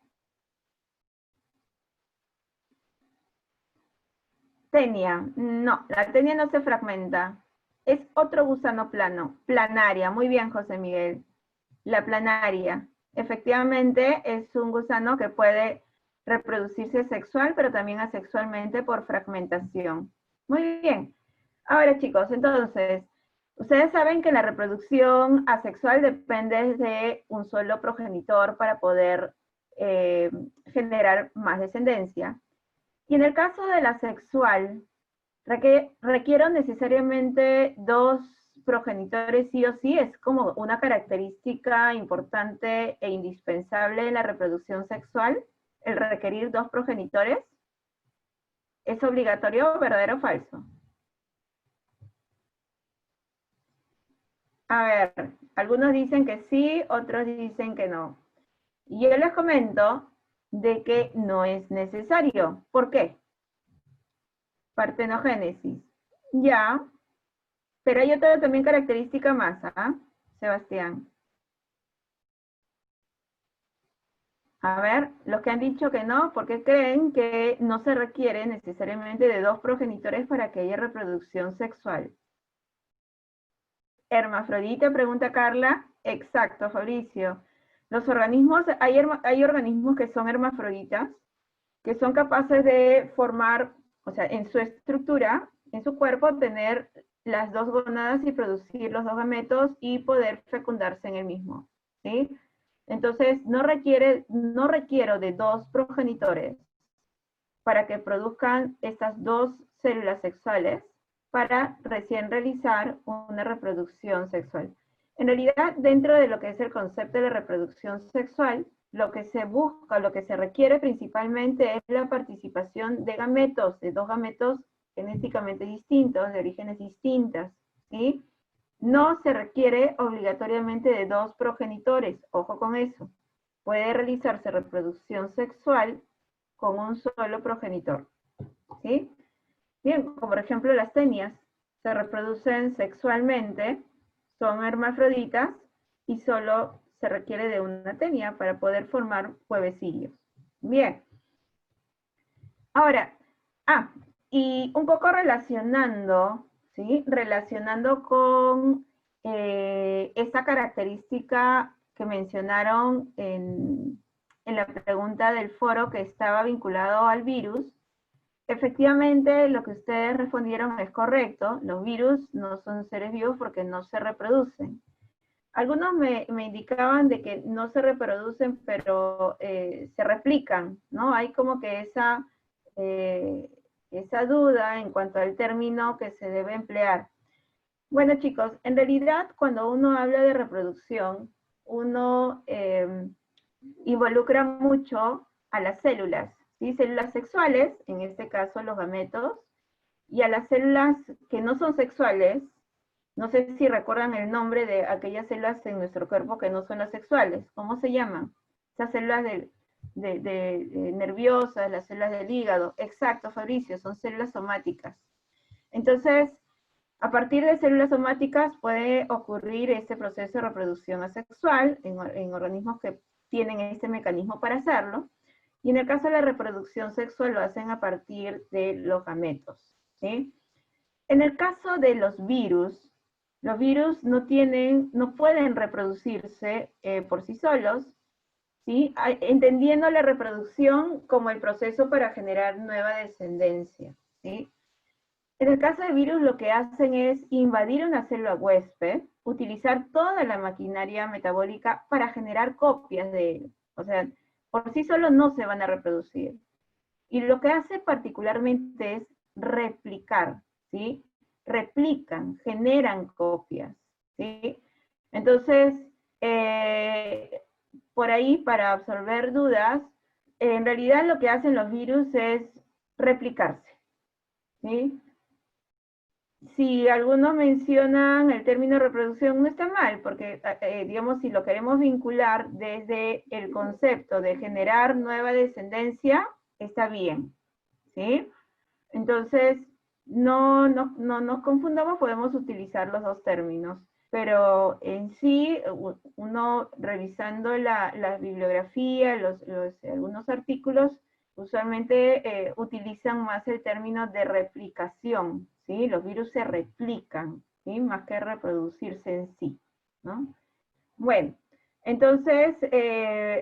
Tenia. No, la tenia no se fragmenta. Es otro gusano plano. Planaria. Muy bien, José Miguel. La planaria. Efectivamente, es un gusano que puede reproducirse sexual, pero también asexualmente por fragmentación. Muy bien. Ahora, chicos, entonces, ustedes saben que la reproducción asexual depende de un solo progenitor para poder generar más descendencia. Y en el caso de la sexual, requiero necesariamente dos progenitores sí o sí, es como una característica importante e indispensable en la reproducción sexual, el requerir dos progenitores. ¿Es obligatorio, verdadero o falso? A ver, algunos dicen que sí, otros dicen que no. Y yo les comento de que no es necesario. ¿Por qué? Partenogénesis. Ya, pero hay otra también característica más, ¿ah? Sebastián. A ver, los que han dicho que no, porque creen que no se requiere necesariamente de dos progenitores para que haya reproducción sexual. Hermafrodita, pregunta Carla. Exacto, Fabricio. Los organismos, hay organismos que son hermafroditas, que son capaces de formar, o sea, en su estructura, en su cuerpo, tener las dos gonadas y producir los dos gametos y poder fecundarse en el mismo, ¿sí? Entonces, no requiero de dos progenitores para que produzcan estas dos células sexuales para recién realizar una reproducción sexual. En realidad, dentro de lo que es el concepto de reproducción sexual, lo que se busca, lo que se requiere principalmente es la participación de gametos, de dos gametos genéticamente distintos, de orígenes distintas, ¿sí? No se requiere obligatoriamente de dos progenitores, ojo con eso. Puede realizarse reproducción sexual con un solo progenitor, ¿sí? Bien, como por ejemplo las tenias, se reproducen sexualmente, son hermafroditas y solo se requiere de una tenia para poder formar huevecillos. Bien. Ahora, y un poco relacionando, ¿sí? Relacionando con esta característica que mencionaron en la pregunta del foro que estaba vinculado al virus, efectivamente lo que ustedes respondieron es correcto. Los virus no son seres vivos porque no se reproducen. Algunos me indicaban de que no se reproducen, pero se replican, ¿no? Hay como que esa duda en cuanto al término que se debe emplear. Bueno, chicos, en realidad cuando uno habla de reproducción, uno involucra mucho a las células, ¿sí? Células sexuales, en este caso los gametos, y a las células que no son sexuales. No sé si recuerdan el nombre de aquellas células en nuestro cuerpo que no son las sexuales. ¿Cómo se llaman? Esas células nerviosas, las células del hígado. Exacto, Fabricio, son células somáticas. Entonces, a partir de células somáticas puede ocurrir este proceso de reproducción asexual en organismos que tienen este mecanismo para hacerlo. Y en el caso de la reproducción sexual lo hacen a partir de los gametos, ¿sí? En el caso de los virus no pueden reproducirse por sí solos, ¿sí? Entendiendo la reproducción como el proceso para generar nueva descendencia, ¿sí? En el caso de virus lo que hacen es invadir una célula huésped, utilizar toda la maquinaria metabólica para generar copias de él. O sea, por sí solos no se van a reproducir. Y lo que hace particularmente es replicar, ¿sí? Replican, generan copias, ¿sí? Entonces, por ahí, para absolver dudas, en realidad lo que hacen los virus es replicarse, ¿sí? Si algunos mencionan el término reproducción, no está mal, porque, digamos, si lo queremos vincular desde el concepto de generar nueva descendencia, está bien, ¿sí? Entonces, no nos confundamos, podemos utilizar los dos términos, pero en sí, uno revisando la bibliografía, algunos artículos, usualmente utilizan más el término de replicación, ¿sí? Los virus se replican, ¿sí? Más que reproducirse en sí, ¿no? Bueno, entonces,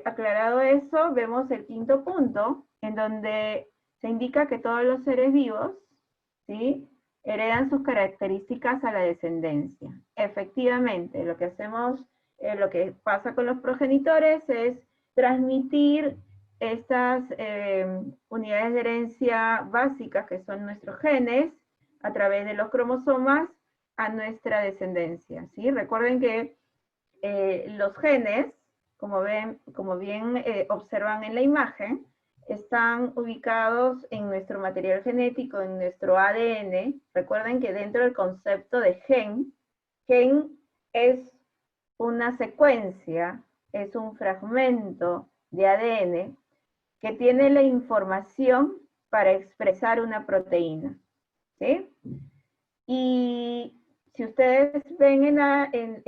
aclarado eso, vemos el quinto punto, en donde se indica que todos los seres vivos, ¿sí?, heredan sus características a la descendencia. Efectivamente, lo que hacemos, lo que pasa con los progenitores es transmitir estas unidades de herencia básicas, que son nuestros genes, a través de los cromosomas, a nuestra descendencia, ¿sí? Recuerden que los genes, como bien observan en la imagen, están ubicados en nuestro material genético, en nuestro ADN. Recuerden que dentro del concepto de gen es una secuencia, es un fragmento de ADN que tiene la información para expresar una proteína, ¿sí? Y si ustedes ven en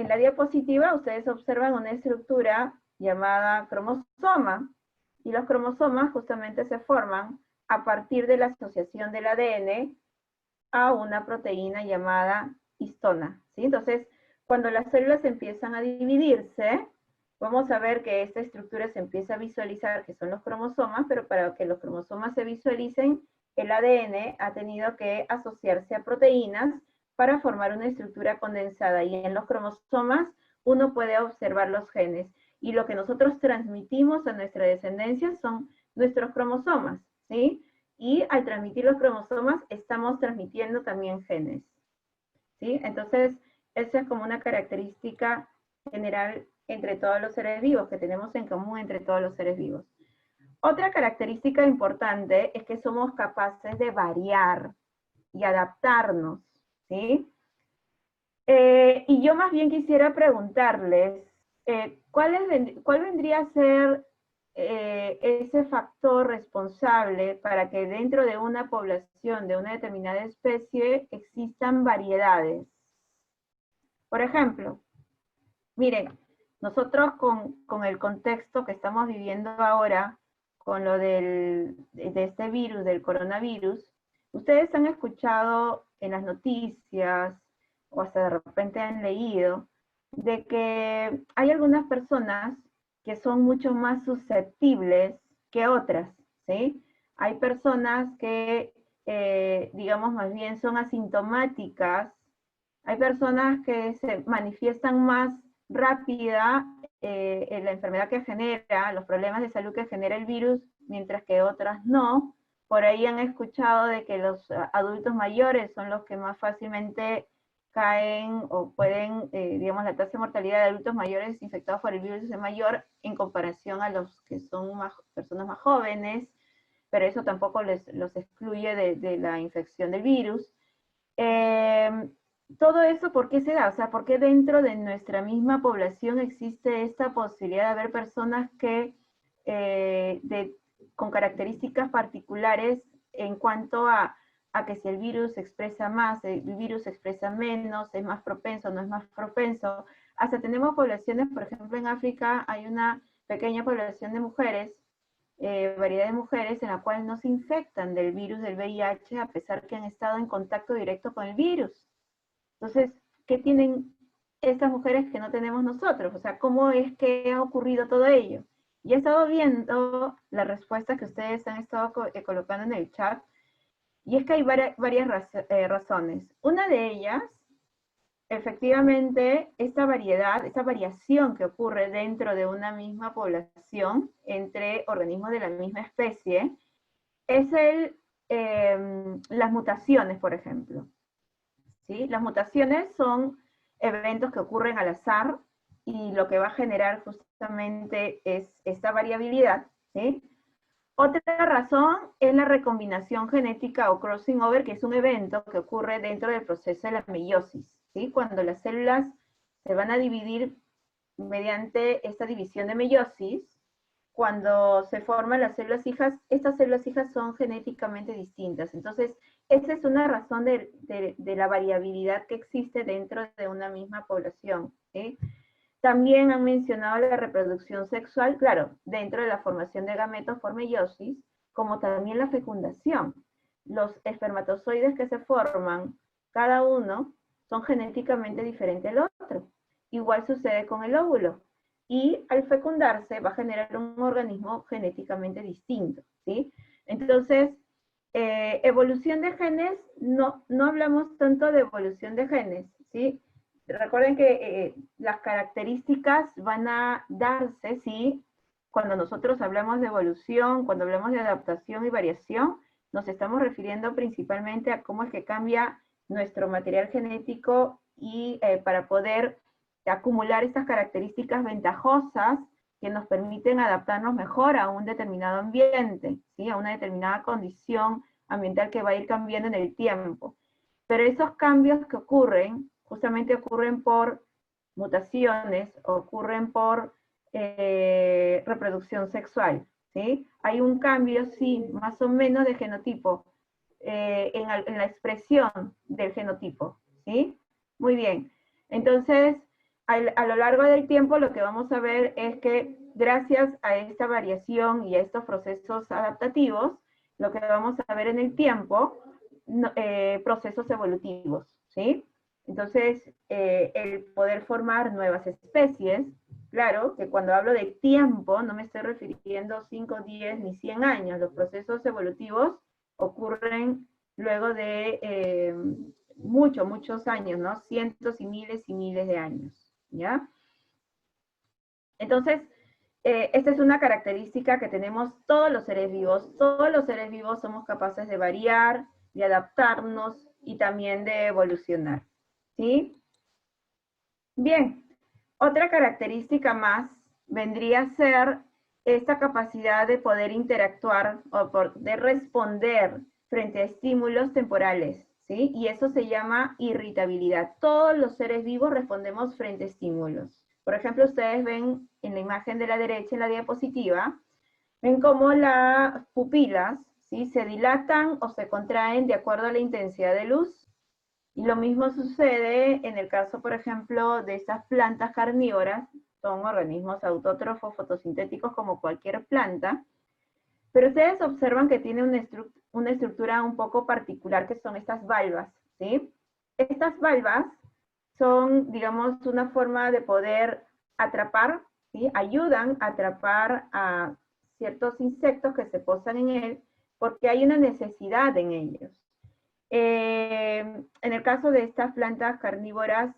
la diapositiva, ustedes observan una estructura llamada cromosoma, y los cromosomas justamente se forman a partir de la asociación del ADN a una proteína llamada histona, ¿sí? Entonces, cuando las células empiezan a dividirse, vamos a ver que esta estructura se empieza a visualizar, que son los cromosomas, pero para que los cromosomas se visualicen, el ADN ha tenido que asociarse a proteínas para formar una estructura condensada, y en los cromosomas uno puede observar los genes, y lo que nosotros transmitimos a nuestra descendencia son nuestros cromosomas, ¿sí? Y al transmitir los cromosomas estamos transmitiendo también genes, ¿sí? Entonces, esa es como una característica general entre todos los seres vivos, que tenemos en común entre todos los seres vivos. Otra característica importante es que somos capaces de variar y adaptarnos, ¿sí? Y yo más bien quisiera preguntarles, ¿cuál vendría a ser ese factor responsable para que dentro de una población, de una determinada especie, existan variedades? Por ejemplo, miren, nosotros con el contexto que estamos viviendo ahora, con lo de este virus, del coronavirus, ustedes han escuchado en las noticias, o hasta de repente han leído, de que hay algunas personas que son mucho más susceptibles que otras, ¿sí? Hay personas que digamos, más bien son asintomáticas. Hay personas que se manifiestan más rápida en la enfermedad que genera, los problemas de salud que genera el virus, mientras que otras no. Por ahí han escuchado de que los adultos mayores son los que más fácilmente caen o pueden, digamos, la tasa de mortalidad de adultos mayores infectados por el virus es mayor en comparación a los que son personas más jóvenes, pero eso tampoco los excluye de la infección del virus. Todo eso, ¿por qué se da? O sea, ¿por qué dentro de nuestra misma población existe esta posibilidad de haber personas que con características particulares en cuanto a que si el virus se expresa más, el virus se expresa menos, es más propenso, no es más propenso? Hasta tenemos poblaciones, por ejemplo, en África hay una pequeña población de mujeres, variedad de mujeres en la cual no se infectan del virus del VIH a pesar que han estado en contacto directo con el virus. Entonces, ¿qué tienen estas mujeres que no tenemos nosotros? O sea, ¿cómo es que ha ocurrido todo ello? Y he estado viendo las respuestas que ustedes han estado colocando en el chat, y es que hay varias razones. Una de ellas, efectivamente, esta variedad, esta variación que ocurre dentro de una misma población entre organismos de la misma especie, es las mutaciones, por ejemplo. ¿Sí? Las mutaciones son eventos que ocurren al azar y lo que va a generar justamente es esta variabilidad. ¿Sí? Otra razón es la recombinación genética o crossing over, que es un evento que ocurre dentro del proceso de la meiosis. ¿Sí? Cuando las células se van a dividir mediante esta división de meiosis, cuando se forman las células hijas, estas células hijas son genéticamente distintas. Entonces, esa es una razón de la variabilidad que existe dentro de una misma población. ¿Sí? También han mencionado la reproducción sexual, claro, dentro de la formación de gametos por meiosis, como también la fecundación. Los espermatozoides que se forman, cada uno, son genéticamente diferentes al otro. Igual sucede con el óvulo. Y al fecundarse va a generar un organismo genéticamente distinto, ¿sí? Entonces, evolución de genes, no hablamos tanto de evolución de genes, ¿sí? Recuerden que las características van a darse, ¿sí? Cuando nosotros hablamos de evolución, cuando hablamos de adaptación y variación, nos estamos refiriendo principalmente a cómo es que cambia nuestro material genético y para poder acumular estas características ventajosas que nos permiten adaptarnos mejor a un determinado ambiente, ¿sí? A una determinada condición ambiental que va a ir cambiando en el tiempo. Pero esos cambios que ocurren, justamente ocurren por mutaciones, ocurren por reproducción sexual, ¿sí? Hay un cambio, sí, más o menos de genotipo, en la expresión del genotipo, ¿sí? Muy bien. Entonces, a lo largo del tiempo lo que vamos a ver es que gracias a esta variación y a estos procesos adaptativos, lo que vamos a ver en el tiempo, procesos evolutivos, ¿sí? Entonces, el poder formar nuevas especies, claro, que cuando hablo de tiempo no me estoy refiriendo a 5, 10 ni 100 años, los procesos evolutivos ocurren luego de muchos años, ¿no? Cientos y miles de años, ¿ya? Entonces, esta es una característica que tenemos todos los seres vivos somos capaces de variar, de adaptarnos y también de evolucionar, ¿sí? Bien, otra característica más vendría a ser esta capacidad de poder interactuar o de responder frente a estímulos temporales, ¿sí? Y eso se llama irritabilidad. Todos los seres vivos respondemos frente a estímulos. Por ejemplo, ustedes ven en la imagen de la derecha, en la diapositiva, ven cómo las pupilas, ¿sí? Se dilatan o se contraen de acuerdo a la intensidad de luz. Y lo mismo sucede en el caso, por ejemplo, de estas plantas carnívoras, son organismos autótrofos fotosintéticos como cualquier planta, pero ustedes observan que tiene una estructura un poco particular, que son estas valvas, ¿sí? Estas valvas son, digamos, una forma de poder atrapar, ¿sí? Ayudan a atrapar a ciertos insectos que se posan en él, porque hay una necesidad en ellos. En el caso de estas plantas carnívoras,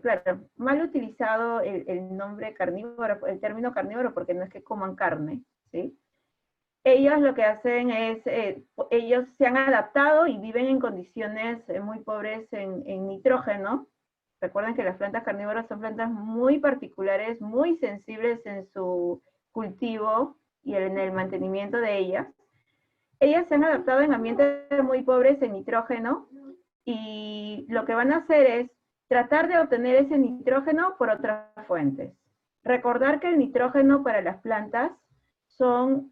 claro, mal utilizado el nombre carnívoro, el término carnívoro, porque no es que coman carne, ¿sí? Ellos lo que hacen es, ellos se han adaptado y viven en condiciones muy pobres en nitrógeno. Recuerden que las plantas carnívoras son plantas muy particulares, muy sensibles en su cultivo y en el mantenimiento de ellas. Ellas se han adaptado en ambientes muy pobres en nitrógeno y lo que van a hacer es tratar de obtener ese nitrógeno por otras fuentes. Recordar que el nitrógeno para las plantas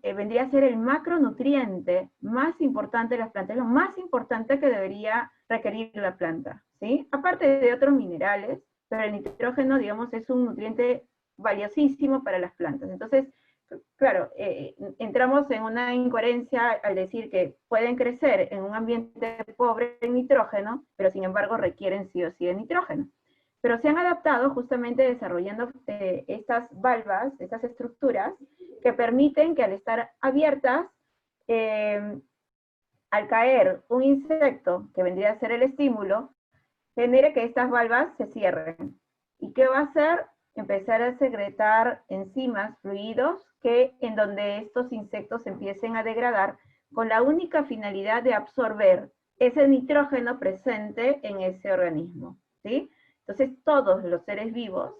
vendría a ser el macronutriente más importante de las plantas, lo más importante que debería requerir la planta, ¿sí? Aparte de otros minerales, pero el nitrógeno, digamos, es un nutriente valiosísimo para las plantas. Entonces, claro, entramos en una incoherencia al decir que pueden crecer en un ambiente pobre en nitrógeno, pero sin embargo requieren sí o sí de nitrógeno. Pero se han adaptado justamente desarrollando estas valvas, estas estructuras, que permiten que al estar abiertas, al caer un insecto, que vendría a ser el estímulo, genere que estas valvas se cierren. ¿Y qué va a hacer? Empezar a secretar enzimas, fluidos, que en donde estos insectos empiecen a degradar con la única finalidad de absorber ese nitrógeno presente en ese organismo, ¿sí? Entonces, todos los seres vivos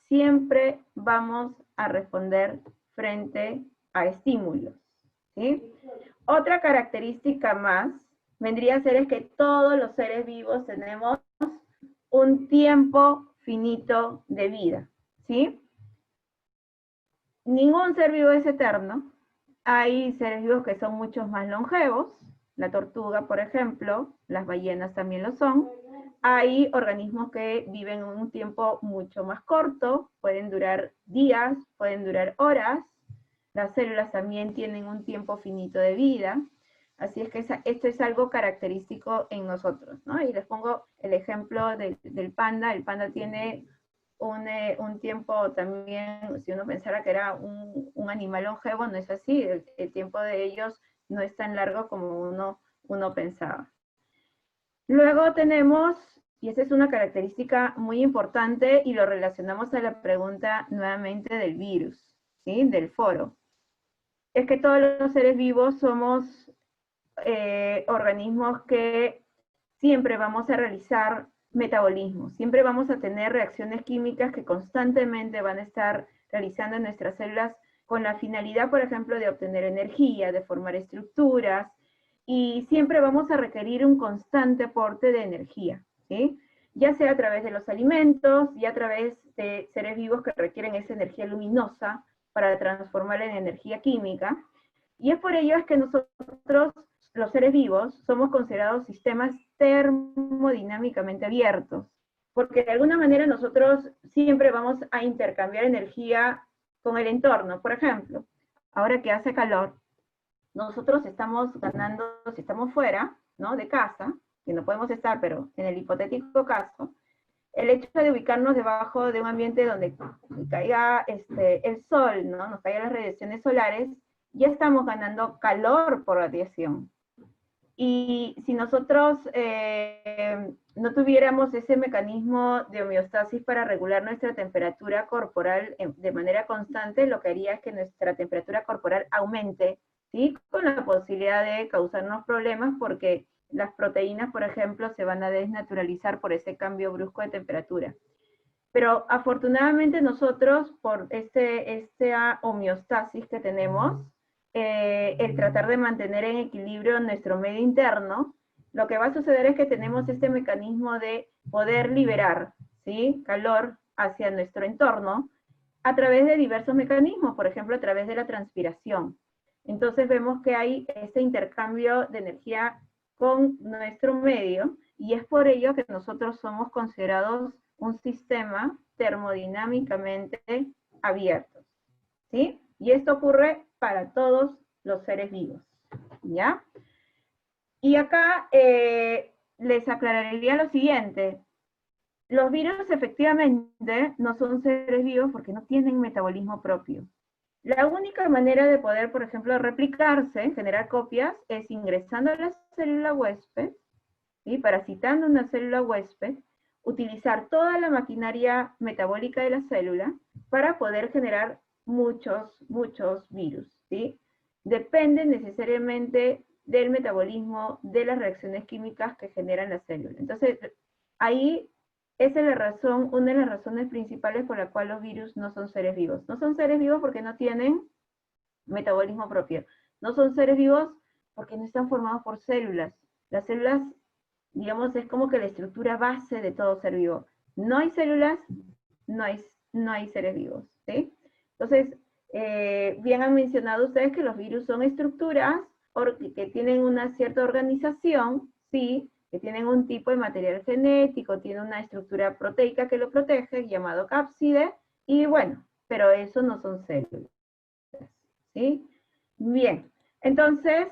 siempre vamos a responder frente a estímulos, ¿sí? Otra característica más vendría a ser es que todos los seres vivos tenemos un tiempo finito de vida, ¿sí? Ningún ser vivo es eterno. Hay seres vivos que son muchos más longevos, la tortuga, por ejemplo, las ballenas también lo son. Hay organismos que viven un tiempo mucho más corto, pueden durar días, pueden durar horas. Las células también tienen un tiempo finito de vida. Así es que esto es algo característico en nosotros, ¿no? Y les pongo el ejemplo del panda. El panda tiene un tiempo también, si uno pensara que era un animal longevo, no es así. El tiempo de ellos no es tan largo como uno pensaba. Luego tenemos, y esa es una característica muy importante, y lo relacionamos a la pregunta nuevamente del virus, ¿sí? Del foro. Es que todos los seres vivos somos organismos que siempre vamos a realizar metabolismo, siempre vamos a tener reacciones químicas que constantemente van a estar realizando en nuestras células con la finalidad, por ejemplo, de obtener energía, de formar estructuras, y siempre vamos a requerir un constante aporte de energía, ¿sí? Ya sea a través de los alimentos, ya a través de seres vivos que requieren esa energía luminosa para transformarla en energía química, y es por ello es que nosotros, los seres vivos, somos considerados sistemas termodinámicamente abiertos, porque de alguna manera nosotros siempre vamos a intercambiar energía con el entorno. Por ejemplo, ahora que hace calor, nosotros estamos ganando, si estamos fuera, ¿no?, de casa, que no podemos estar, pero en el hipotético caso, el hecho de ubicarnos debajo de un ambiente donde caiga el sol, ¿no?, nos caigan las radiaciones solares, ya estamos ganando calor por radiación. Y si nosotros no tuviéramos ese mecanismo de homeostasis para regular nuestra temperatura corporal de manera constante, lo que haría es que nuestra temperatura corporal aumente, ¿sí?, con la posibilidad de causarnos problemas porque las proteínas, por ejemplo, se van a desnaturalizar por ese cambio brusco de temperatura. Pero afortunadamente nosotros, por esta homeostasis que tenemos, el tratar de mantener en equilibrio nuestro medio interno, lo que va a suceder es que tenemos este mecanismo de poder liberar, ¿sí?, calor hacia nuestro entorno a través de diversos mecanismos, por ejemplo, a través de la transpiración. Entonces vemos que hay este intercambio de energía con nuestro medio, y es por ello que nosotros somos considerados un sistema termodinámicamente abierto, ¿sí? Y esto ocurre para todos los seres vivos, ¿ya? Y acá les aclararía lo siguiente. Los virus efectivamente no son seres vivos porque no tienen metabolismo propio. La única manera de poder, por ejemplo, replicarse, generar copias, es ingresando a la célula huésped, ¿sí? Parasitando una célula huésped, utilizar toda la maquinaria metabólica de la célula para poder generar muchos virus, ¿sí? Depende necesariamente del metabolismo de las reacciones químicas que generan la célula. Entonces, ahí esa es la razón, una de las razones principales por la cual los virus no son seres vivos. No son seres vivos porque no tienen metabolismo propio. No son seres vivos porque no están formados por células. Las células, digamos, es como que la estructura base de todo ser vivo. No hay células, no hay, no hay seres vivos, ¿sí? Entonces, bien han mencionado ustedes que los virus son estructuras que tienen una cierta organización, sí, que tienen un tipo de material genético, tienen una estructura proteica que lo protege, llamado cápside, y bueno, pero eso no son células, ¿sí? Bien, entonces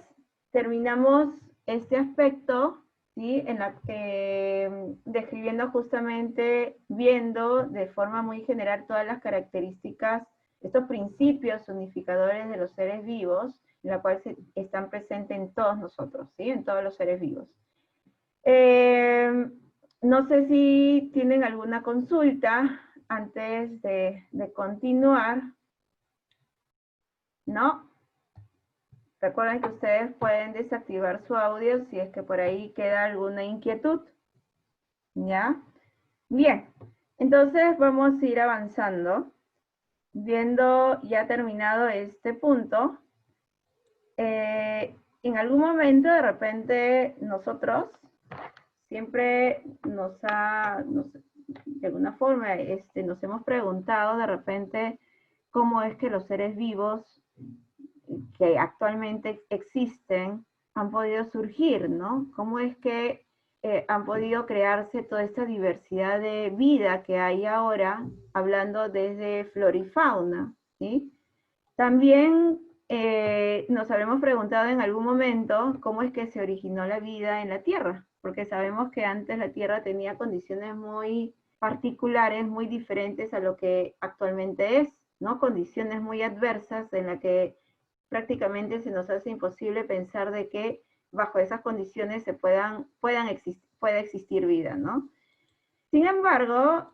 terminamos este aspecto, ¿sí? Describiendo justamente, viendo de forma muy general todas las características, estos principios unificadores de los seres vivos, en la cual están presentes en todos nosotros, ¿sí? En todos los seres vivos. No sé si tienen alguna consulta antes de continuar, ¿no? Recuerden que ustedes pueden desactivar su audio si es que por ahí queda alguna inquietud. ¿Ya? Bien, entonces vamos a ir avanzando. Viendo ya terminado este punto, en algún momento de repente nosotros siempre de alguna forma nos hemos preguntado de repente cómo es que los seres vivos que actualmente existen han podido surgir, ¿no? ¿Cómo es que han podido crearse toda esta diversidad de vida que hay ahora, hablando desde flora y fauna, ¿sí? También nos habremos preguntado en algún momento cómo es que se originó la vida en la Tierra, porque sabemos que antes la Tierra tenía condiciones muy particulares, muy diferentes a lo que actualmente es, ¿no? Condiciones muy adversas en las que prácticamente se nos hace imposible pensar de que bajo esas condiciones pueda existir vida, ¿no? Sin embargo,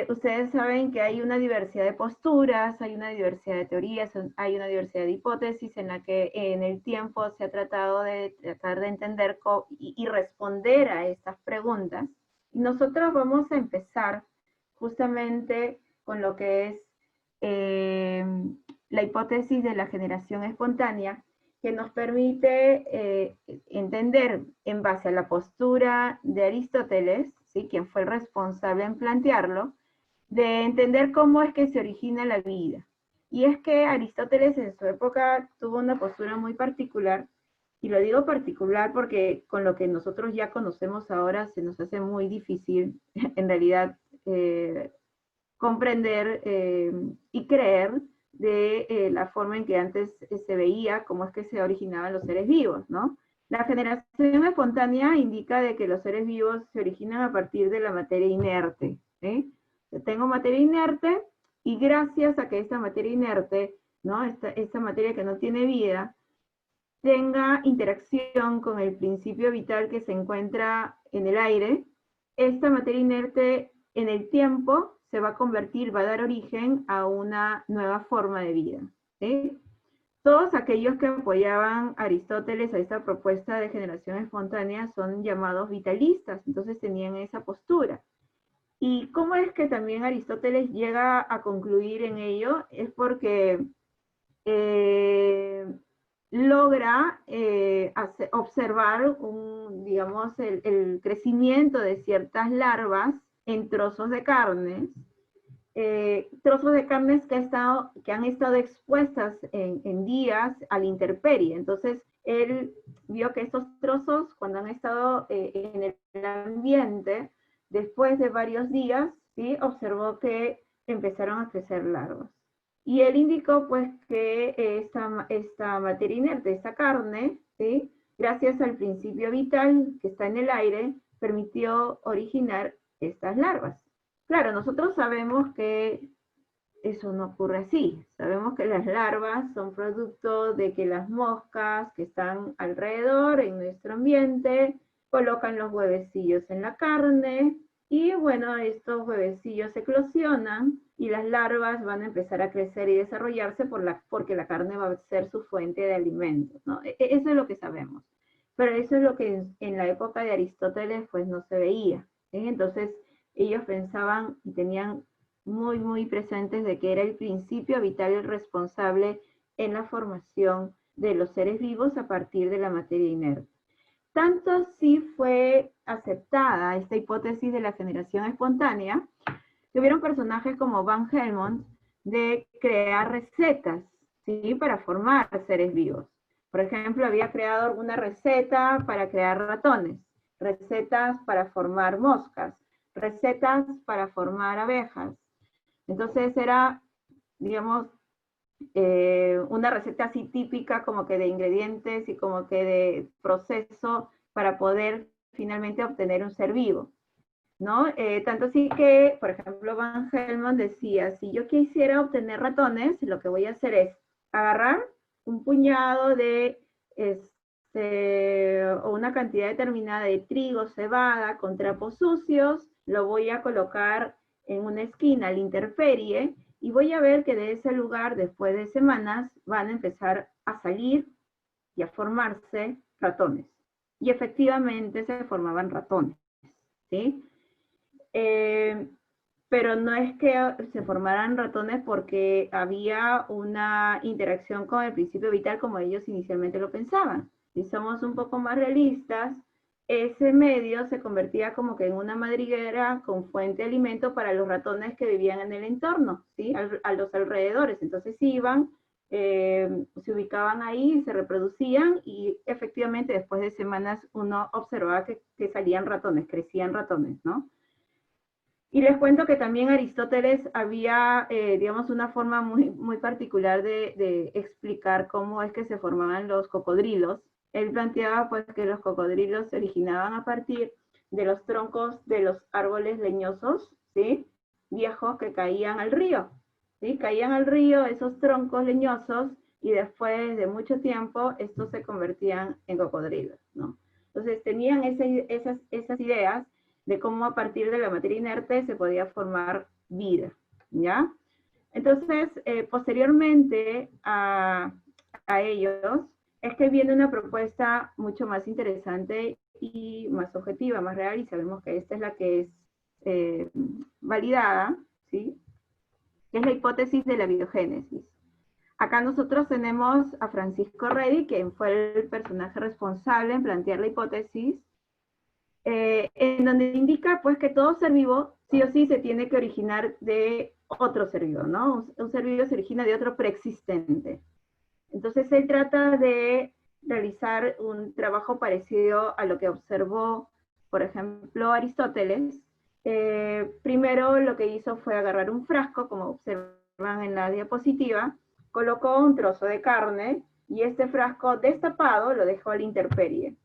ustedes saben que hay una diversidad de posturas, hay una diversidad de teorías, hay una diversidad de hipótesis en la que en el tiempo se ha tratado de tratar de entender y responder a estas preguntas. Y nosotros vamos a empezar justamente con lo que es la hipótesis de la generación espontánea, que nos permite entender en base a la postura de Aristóteles, ¿sí? Quien fue el responsable en plantearlo, de entender cómo es que se origina la vida. Y es que Aristóteles en su época tuvo una postura muy particular, y lo digo particular porque con lo que nosotros ya conocemos ahora se nos hace muy difícil, en realidad, comprender y creer de la forma en que antes se veía cómo es que se originaban los seres vivos, ¿no? La generación espontánea indica de que los seres vivos se originan a partir de la materia inerte, ¿sí? Tengo materia inerte y gracias a que esta materia inerte, ¿no? Esta materia que no tiene vida, tenga interacción con el principio vital que se encuentra en el aire, esta materia inerte en el tiempo se va a convertir, va a dar origen a una nueva forma de vida, ¿sí? Todos aquellos que apoyaban a Aristóteles a esta propuesta de generación espontánea son llamados vitalistas, entonces tenían esa postura. ¿Y cómo es que también Aristóteles llega a concluir en ello? Es porque logra observar digamos, el crecimiento de ciertas larvas en trozos de carnes, trozos de carnes que han estado expuestas en días a la intemperie. Entonces, él vio que estos trozos, cuando han estado en el ambiente, después de varios días, ¿sí? Observó que empezaron a crecer larvas. Y él indicó pues que esta materia inerte, esta carne, ¿sí? Gracias al principio vital que está en el aire, permitió originar estas larvas. Claro, nosotros sabemos que eso no ocurre así. Sabemos que las larvas son producto de que las moscas que están alrededor en nuestro ambiente colocan los huevecillos en la carne y bueno, estos huevecillos eclosionan y las larvas van a empezar a crecer y desarrollarse porque la carne va a ser su fuente de alimento, ¿no? Eso es lo que sabemos. Pero eso es lo que en la época de Aristóteles pues no se veía. Entonces ellos pensaban y tenían muy presentes de que era el principio vital y responsable en la formación de los seres vivos a partir de la materia inerte. Tanto así fue aceptada esta hipótesis de la generación espontánea, que hubieron personajes como Van Helmont de crear recetas, ¿sí? Para formar seres vivos. Por ejemplo, había creado alguna receta para crear ratones, recetas para formar moscas, recetas para formar abejas. Entonces era, digamos, una receta así típica como que de ingredientes y como que de proceso para poder finalmente obtener un ser vivo, ¿no? Tanto así que, por ejemplo, Van Helmont decía, si yo quisiera obtener ratones, lo que voy a hacer es agarrar un puñado de, o una cantidad determinada de trigo, cebada, con trapos sucios, lo voy a colocar en una esquina a la intemperie, y voy a ver que de ese lugar, después de semanas, van a empezar a salir y a formarse ratones. Y efectivamente se formaban ratones, ¿sí? Pero no es que se formaran ratones porque había una interacción con el principio vital como ellos inicialmente lo pensaban. Si somos un poco más realistas, ese medio se convertía como que en una madriguera con fuente de alimento para los ratones que vivían en el entorno, ¿sí? A los alrededores. Entonces iban, se ubicaban ahí, se reproducían y efectivamente después de semanas uno observaba que salían ratones, crecían ratones, ¿no? Y les cuento que también Aristóteles había, digamos, una forma muy particular de explicar cómo es que se formaban los cocodrilos. Él planteaba pues que los cocodrilos se originaban a partir de los troncos de los árboles leñosos, ¿sí? Viejos que caían al río, ¿sí? Caían al río esos troncos leñosos y después de mucho tiempo estos se convertían en cocodrilos, ¿no? Entonces tenían esas ideas de cómo a partir de la materia inerte se podía formar vida, ¿ya? Entonces, posteriormente a ellos, es que viene una propuesta mucho más interesante y más objetiva, más real, y sabemos que esta es la que es validada, ¿sí? Que es la hipótesis de la biogénesis. Acá nosotros tenemos a Francisco Redi, quien fue el personaje responsable en plantear la hipótesis, en donde indica pues que todo ser vivo sí o sí se tiene que originar de otro ser vivo, ¿no? Un ser vivo se origina de otro preexistente. Entonces él trata de realizar un trabajo parecido a lo que observó, por ejemplo, Aristóteles. Primero lo que hizo fue agarrar un frasco, como observan en la diapositiva, colocó un trozo de carne y este frasco destapado lo dejó a la intemperie.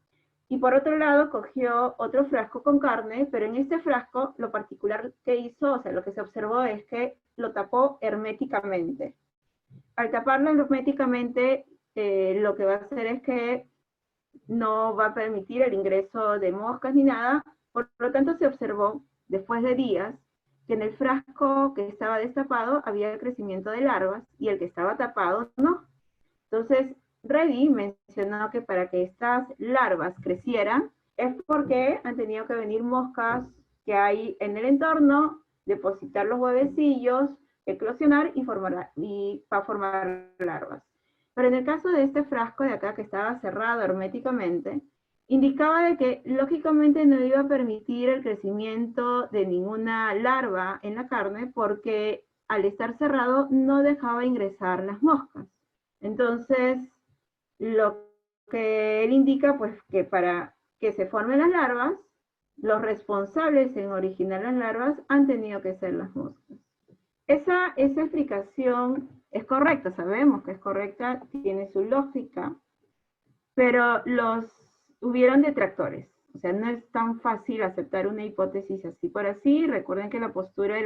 Y por otro lado, cogió otro frasco con carne, pero en este frasco lo particular que hizo, o sea, lo que se observó es que lo tapó herméticamente. Al taparlo herméticamente, lo que va a hacer es que no va a permitir el ingreso de moscas ni nada, por lo tanto se observó, después de días, que en el frasco que estaba destapado había crecimiento de larvas y el que estaba tapado no. Entonces, Redi mencionó que para que estas larvas crecieran es porque han tenido que venir moscas que hay en el entorno, depositar los huevecillos, eclosionar y para formar larvas. Pero en el caso de este frasco de acá que estaba cerrado herméticamente, indicaba de que lógicamente no iba a permitir el crecimiento de ninguna larva en la carne porque al estar cerrado no dejaba ingresar las moscas. Entonces, lo que él indica, pues, que para que se formen las larvas, los responsables en originar las larvas han tenido que ser las moscas. Esa explicación es correcta, sabemos que es correcta, tiene su lógica, pero hubieron detractores. O sea, no es tan fácil aceptar una hipótesis así por así. Recuerden que la postura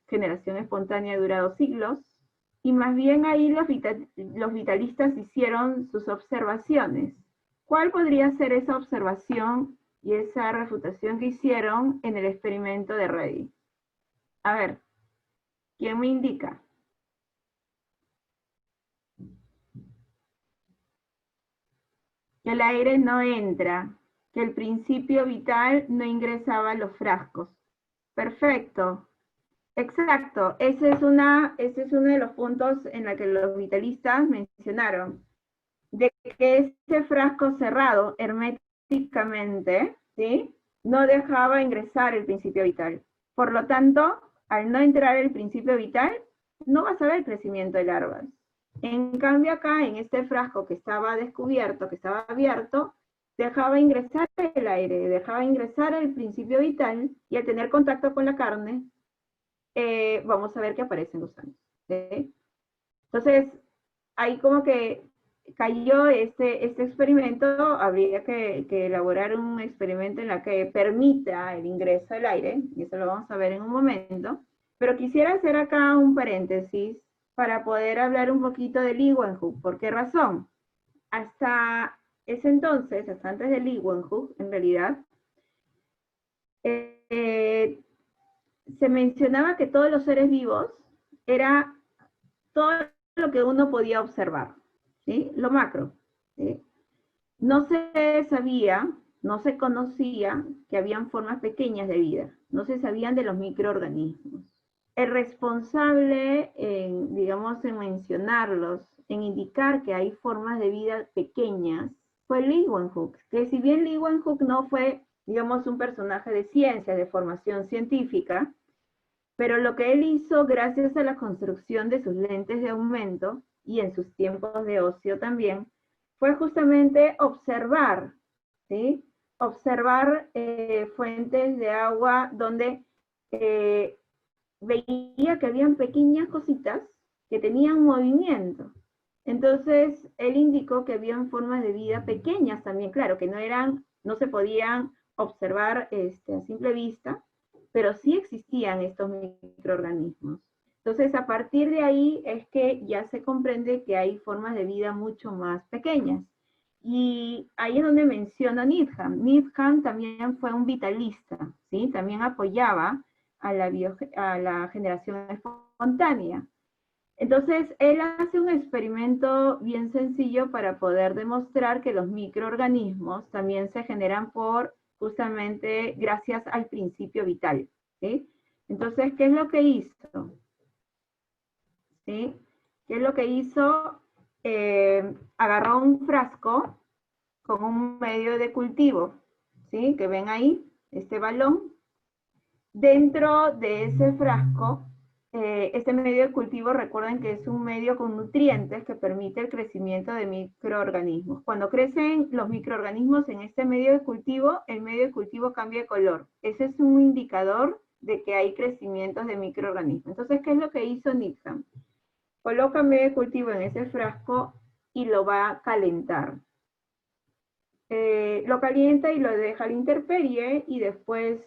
generación espontánea dura 2 siglos, y más bien ahí los vitalistas hicieron sus observaciones. ¿Cuál podría ser esa observación y esa refutación que hicieron en el experimento de Reddy? A ver, ¿quién me indica? Que el aire no entra, que el principio vital no ingresaba a los frascos. Perfecto. Exacto. Ese es uno de los puntos en los que los vitalistas mencionaron. De que ese frasco cerrado herméticamente, ¿sí?, no dejaba ingresar el principio vital. Por lo tanto, al no entrar el principio vital, no vas a ver crecimiento de larvas. En cambio acá, en este frasco que estaba descubierto, que estaba abierto, dejaba ingresar el aire, dejaba ingresar el principio vital, y al tener contacto con la carne, vamos a ver que aparecen gusanos, ¿sí? Entonces, ahí como que cayó este experimento. Habría que elaborar un experimento en el que permita el ingreso del aire, y eso lo vamos a ver en un momento. Pero quisiera hacer acá un paréntesis para poder hablar un poquito de Leeuwenhoek. ¿Por qué razón? Hasta ese entonces, hasta antes de Leeuwenhoek, en realidad, se mencionaba que todos los seres vivos era todo lo que uno podía observar, ¿sí? Lo macro, ¿sí? No se sabía, no se conocía que habían formas pequeñas de vida, no se sabían de los microorganismos. El responsable, digamos, en mencionarlos, en indicar que hay formas de vida pequeñas, fue Leeuwenhoek, que si bien Leeuwenhoek no fue, digamos, un personaje de ciencia, de formación científica, pero lo que él hizo gracias a la construcción de sus lentes de aumento y en sus tiempos de ocio también, fue justamente observar, ¿sí? Observar fuentes de agua donde veía que habían pequeñas cositas que tenían movimiento. Entonces, él indicó que habían formas de vida pequeñas también, claro, que no se podían observar a simple vista, pero sí existían estos microorganismos. Entonces, a partir de ahí es que ya se comprende que hay formas de vida mucho más pequeñas. Y ahí es donde menciona Needham. Needham también fue un vitalista, ¿sí? También apoyaba a la generación espontánea. Entonces, él hace un experimento bien sencillo para poder demostrar que los microorganismos también se generan justamente gracias al principio vital, ¿sí? Entonces, ¿qué es lo que hizo? ¿Sí? ¿Qué es lo que hizo? Agarró un frasco con un medio de cultivo, ¿sí? Que ven ahí, este balón. Dentro de ese frasco, este medio de cultivo, recuerden que es un medio con nutrientes que permite el crecimiento de microorganismos. Cuando crecen los microorganismos en este medio de cultivo, el medio de cultivo cambia de color. Ese es un indicador de que hay crecimientos de microorganismos. Entonces, ¿qué es lo que hizo Needham? Coloca medio de cultivo en ese frasco y lo va a calentar. Lo calienta y lo deja a la intemperie, y después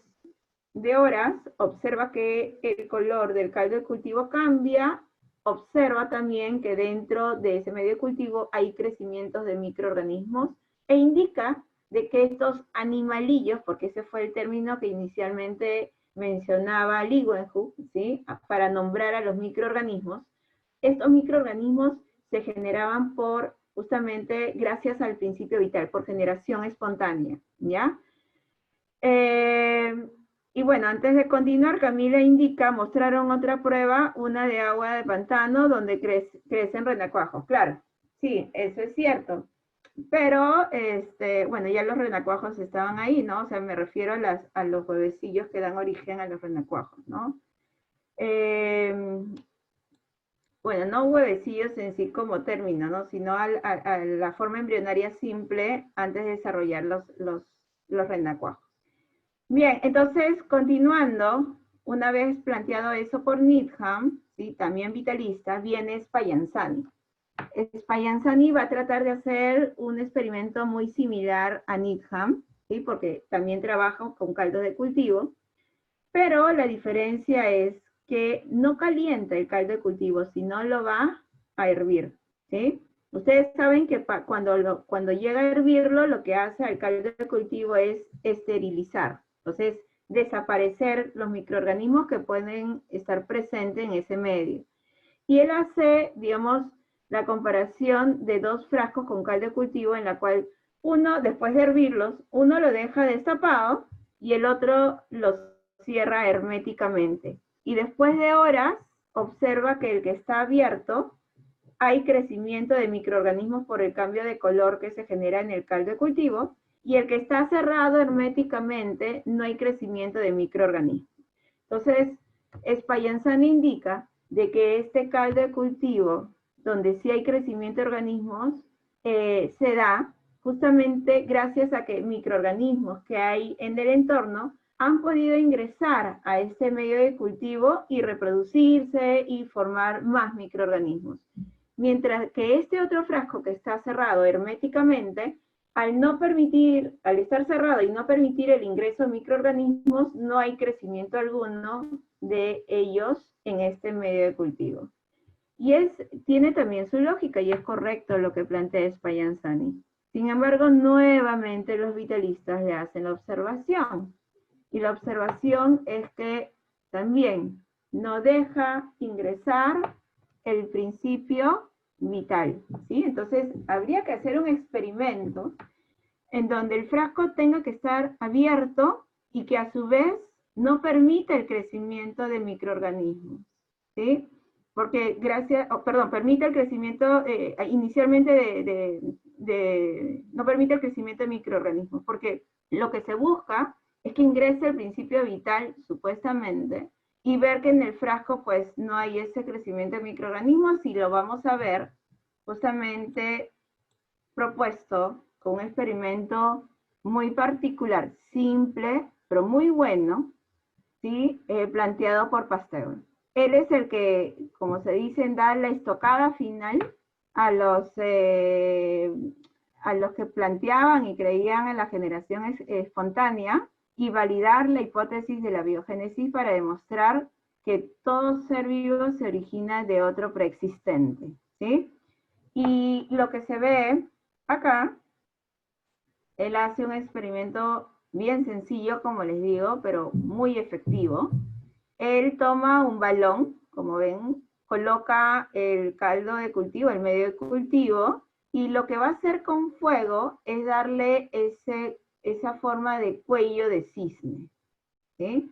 de horas observa que el color del caldo de cultivo cambia. Observa también que dentro de ese medio de cultivo hay crecimientos de microorganismos, e indica de que estos animalillos, porque ese fue el término que inicialmente mencionaba Leeuwenhoek, ¿sí?, para nombrar a los microorganismos, estos microorganismos se generaban justamente gracias al principio vital, por generación espontánea, ¿ya? Y bueno, antes de continuar, Camila indica, mostraron otra prueba, una de agua de pantano, donde crecen renacuajos. Claro, sí, eso es cierto. Pero, bueno, ya los renacuajos estaban ahí, ¿no? O sea, me refiero a los huevecillos que dan origen a los renacuajos, ¿no? Bueno, no huevecillos en sí como término, ¿no? Sino a la forma embrionaria simple antes de desarrollar los renacuajos. Bien, entonces, continuando, una vez planteado eso por Needham, ¿sí?, también vitalista, viene Spallanzani. Spallanzani va a tratar de hacer un experimento muy similar a Needham, ¿sí?, porque también trabaja con caldos de cultivo, pero la diferencia es que no calienta el caldo de cultivo, sino lo va a hervir, ¿sí? Ustedes saben que cuando llega a hervirlo, lo que hace al caldo de cultivo es esterilizar. Entonces, desaparecer los microorganismos que pueden estar presentes en ese medio. Y él hace, digamos, la comparación de dos frascos con caldo de cultivo en la cual uno, después de hervirlos, uno lo deja destapado y el otro lo cierra herméticamente. Y después de horas, observa que el que está abierto, hay crecimiento de microorganismos por el cambio de color que se genera en el caldo de cultivo, y el que está cerrado herméticamente, no hay crecimiento de microorganismos. Entonces, Spallanzani indica de que este caldo de cultivo, donde sí hay crecimiento de organismos, se da justamente gracias a que microorganismos que hay en el entorno han podido ingresar a este medio de cultivo y reproducirse y formar más microorganismos. Mientras que este otro frasco que está cerrado herméticamente, al estar cerrado y no permitir el ingreso de microorganismos, no hay crecimiento alguno de ellos en este medio de cultivo. Y tiene también su lógica y es correcto lo que plantea Spallanzani. Sin embargo, nuevamente los vitalistas le hacen la observación. Y la observación es que también no deja ingresar el principio vital, ¿sí? Entonces, habría que hacer un experimento en donde el frasco tenga que estar abierto y que a su vez no permita el crecimiento de microorganismos, ¿sí? Porque permite el crecimiento inicialmente no permite el crecimiento de microorganismos, porque lo que se busca es que ingrese el principio vital, supuestamente, y ver que en el frasco pues no hay ese crecimiento de microorganismos, y lo vamos a ver justamente propuesto con un experimento muy particular, simple, pero muy bueno, ¿sí? Planteado por Pasteur. Él es el que, como se dice, da la estocada final a los que planteaban y creían en la generación espontánea, y validar la hipótesis de la biogénesis para demostrar que todo ser vivo se origina de otro preexistente, ¿sí? Y lo que se ve acá, él hace un experimento bien sencillo, como les digo, pero muy efectivo. Él toma un balón, como ven, coloca el caldo de cultivo, el medio de cultivo, y lo que va a hacer con fuego es darle esa forma de cuello de cisne, ¿sí?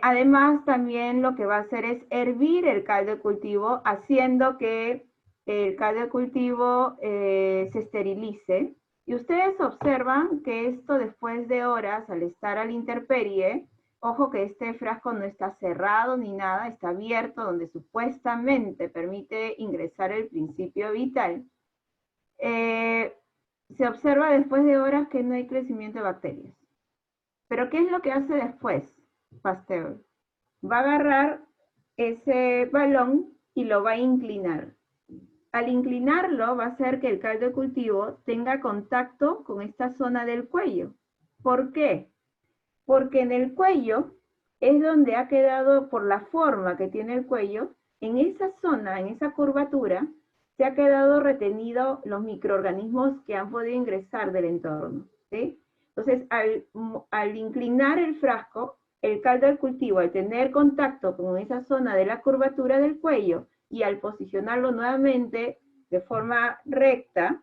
Además, también lo que va a hacer es hervir el caldo de cultivo, haciendo que el caldo de cultivo se esterilice. Y ustedes observan que esto, después de horas, al estar a la intemperie, ojo que este frasco no está cerrado ni nada, está abierto, donde supuestamente permite ingresar el principio vital. Se observa después de horas que no hay crecimiento de bacterias. Pero ¿qué es lo que hace después Pasteur? Va a agarrar ese balón y lo va a inclinar. Al inclinarlo va a hacer que el caldo de cultivo tenga contacto con esta zona del cuello. ¿Por qué? Porque en el cuello es donde ha quedado, por la forma que tiene el cuello, en esa zona, en esa curvatura, se ha quedado retenido los microorganismos que han podido ingresar del entorno, ¿sí? Entonces, al inclinar el frasco, el caldo del cultivo, al tener contacto con esa zona de la curvatura del cuello y al posicionarlo nuevamente de forma recta,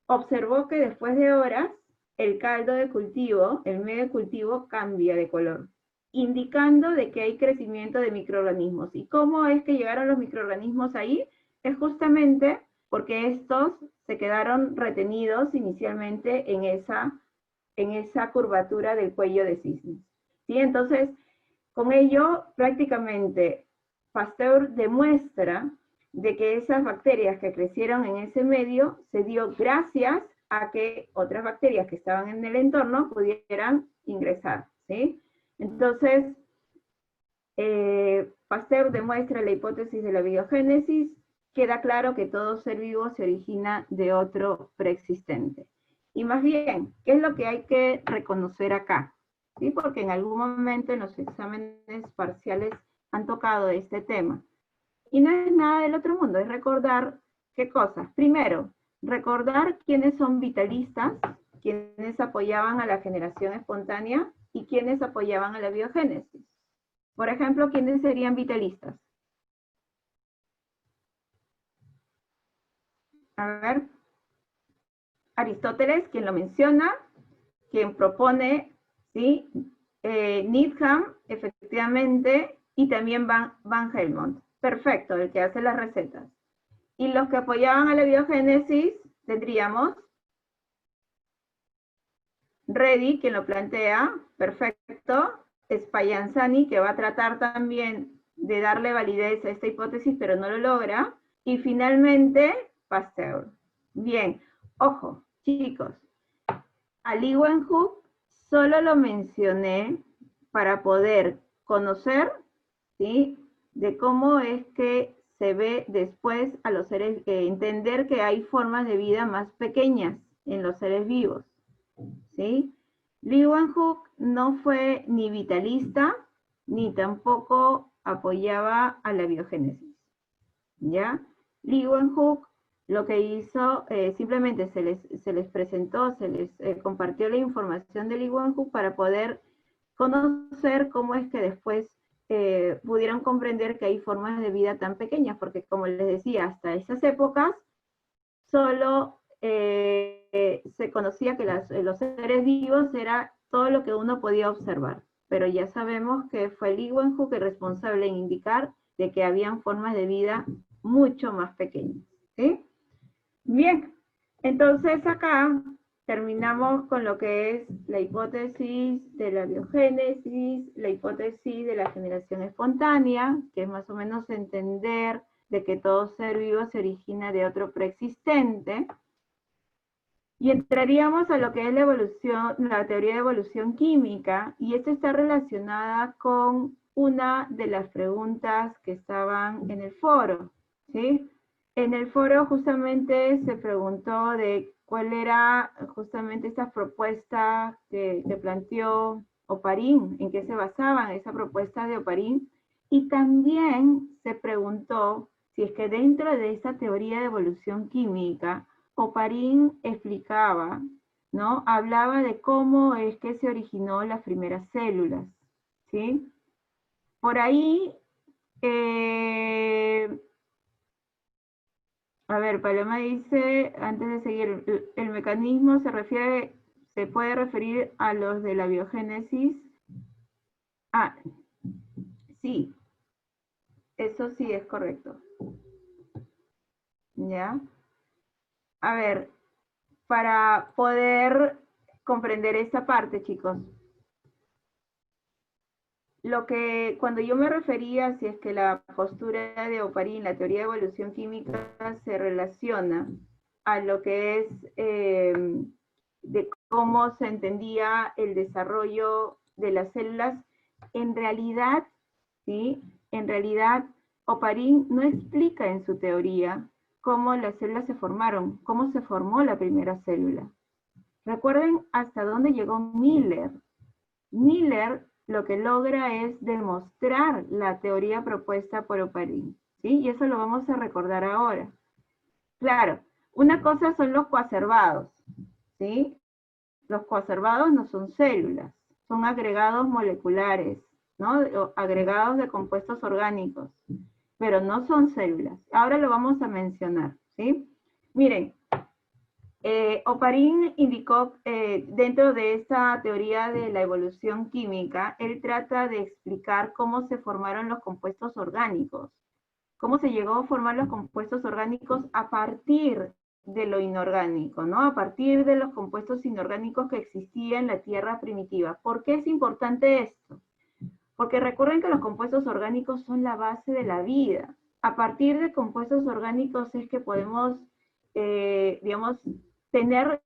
observó que después de horas el caldo de cultivo, el medio de cultivo cambia de color, indicando de que hay crecimiento de microorganismos. ¿Y cómo es que llegaron los microorganismos ahí? Es justamente porque estos se quedaron retenidos inicialmente en esa curvatura del cuello de cisne, ¿sí? Entonces, con ello, prácticamente, Pasteur demuestra de que esas bacterias que crecieron en ese medio se dio gracias a que otras bacterias que estaban en el entorno pudieran ingresar, ¿sí? Entonces, Pasteur demuestra la hipótesis de la biogénesis. Queda claro que todo ser vivo se origina de otro preexistente. Y más bien, ¿qué es lo que hay que reconocer acá? ¿sí? Porque en algún momento en los exámenes parciales han tocado este tema. Y no es nada del otro mundo, es recordar qué cosas. Primero, recordar quiénes son vitalistas, quiénes apoyaban a la generación espontánea y quiénes apoyaban a la biogénesis. Por ejemplo, ¿quiénes serían vitalistas? A ver, Aristóteles, quien lo menciona, quien propone, ¿sí? Needham, efectivamente, y también Van Helmont. Perfecto, el que hace las recetas. Y los que apoyaban a la biogénesis, tendríamos Reddy, quien lo plantea, perfecto, Spallanzani, que va a tratar también de darle validez a esta hipótesis, pero no lo logra, y finalmente Pasteur. Bien, ojo, chicos, a Leeuwenhoek solo lo mencioné para poder conocer, ¿sí?, de cómo es que se ve después a los seres, entender que hay formas de vida más pequeñas en los seres vivos, ¿sí? Leeuwenhoek no fue ni vitalista, ni tampoco apoyaba a la biogénesis, ¿ya? Leeuwenhoek lo que hizo, simplemente se les presentó, se les compartió la información de Leeuwenhoek para poder conocer cómo es que después pudieron comprender que hay formas de vida tan pequeñas, porque como les decía, hasta esas épocas solo se conocía que los seres vivos era todo lo que uno podía observar, pero ya sabemos que fue Leeuwenhoek el responsable en indicar de que habían formas de vida mucho más pequeñas, ¿sí? Bien, entonces acá terminamos con lo que es la hipótesis de la biogénesis, la hipótesis de la generación espontánea, que es más o menos entender de que todo ser vivo se origina de otro preexistente, y entraríamos a lo que es la evolución, la teoría de evolución química, y esto está relacionada con una de las preguntas que estaban en el foro, ¿sí? En el foro justamente se preguntó de cuál era justamente esta propuesta que planteó Oparin, en qué se basaban esa propuesta de Oparin, y también se preguntó si es que dentro de esa teoría de evolución química, Oparin explicaba, ¿no? Hablaba de cómo es que se originó las primeras células, ¿sí? Por ahí, a ver, Paloma dice, antes de seguir, el mecanismo se puede referir a los de la biogénesis. Ah, sí, eso sí es correcto. ¿Ya? A ver, para poder comprender esta parte, chicos, cuando yo me refería, si es que la postura de Oparin, la teoría de evolución química, se relaciona a lo que es de cómo se entendía el desarrollo de las células, en realidad, ¿sí? En realidad, Oparin no explica en su teoría cómo las células se formaron, cómo se formó la primera célula. Recuerden hasta dónde llegó Miller. Miller lo que logra es demostrar la teoría propuesta por Oparin, ¿sí? Y eso lo vamos a recordar ahora. Claro, una cosa son los coacervados, ¿sí? Los coacervados no son células, son agregados moleculares, ¿no? O agregados de compuestos orgánicos, pero no son células. Ahora lo vamos a mencionar, ¿sí? Miren, Oparin indicó, dentro de esta teoría de la evolución química, él trata de explicar cómo se formaron los compuestos orgánicos, cómo se llegó a formar los compuestos orgánicos a partir de lo inorgánico, ¿no? A partir de los compuestos inorgánicos que existían en la Tierra primitiva. ¿Por qué es importante esto? Porque recuerden que los compuestos orgánicos son la base de la vida. A partir de compuestos orgánicos es que podemos, digamos, tener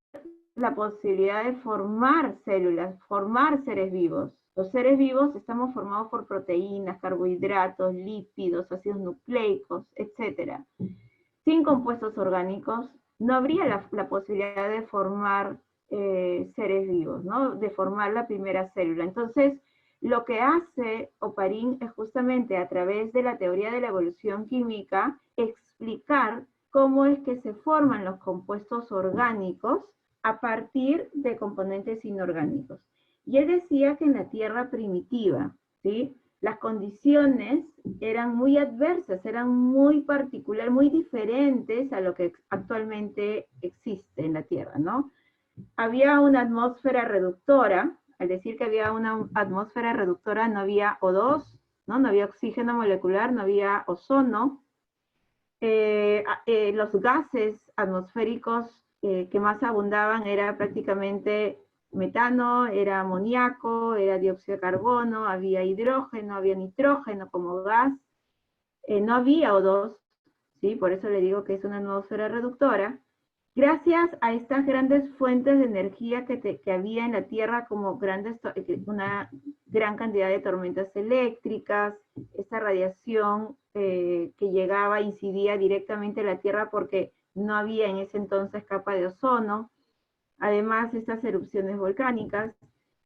la posibilidad de formar células, formar seres vivos. Los seres vivos estamos formados por proteínas, carbohidratos, lípidos, ácidos nucleicos, etc. Sin compuestos orgánicos no habría la posibilidad de formar seres vivos, ¿no? De formar la primera célula. Entonces, lo que hace Oparin es justamente a través de la teoría de la evolución química explicar cómo es que se forman los compuestos orgánicos a partir de componentes inorgánicos. Y él decía que en la Tierra primitiva, ¿sí?, las condiciones eran muy adversas, eran muy particulares, muy diferentes a lo que actualmente existe en la Tierra, ¿no? Había una atmósfera reductora. Al decir que había una atmósfera reductora, no había O2, ¿no? No había oxígeno molecular, no había ozono. Los gases atmosféricos que más abundaban era prácticamente metano, era amoníaco, era dióxido de carbono, había hidrógeno, había nitrógeno como gas, no había O2, ¿sí? Por eso le digo que es una atmósfera reductora. Gracias a estas grandes fuentes de energía que había en la Tierra, como una gran cantidad de tormentas eléctricas, esta radiación que llegaba, incidía directamente en la Tierra porque no había en ese entonces capa de ozono, además estas erupciones volcánicas,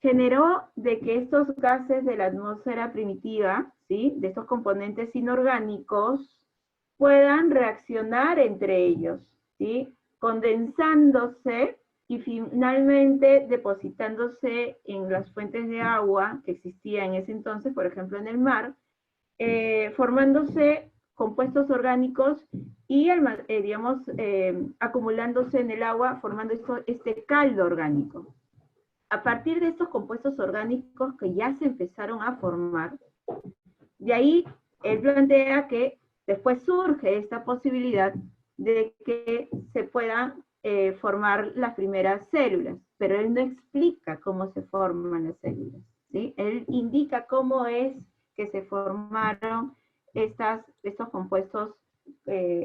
generó de que estos gases de la atmósfera primitiva, ¿sí?, de estos componentes inorgánicos, puedan reaccionar entre ellos, ¿sí?, condensándose y finalmente depositándose en las fuentes de agua que existían en ese entonces, por ejemplo en el mar, formándose compuestos orgánicos y, digamos, acumulándose en el agua, formando este caldo orgánico. A partir de estos compuestos orgánicos que ya se empezaron a formar, de ahí él plantea que después surge esta posibilidad de que se puedan formar las primeras células, pero él no explica cómo se forman las células, ¿sí? Él indica cómo es que se formaron estos compuestos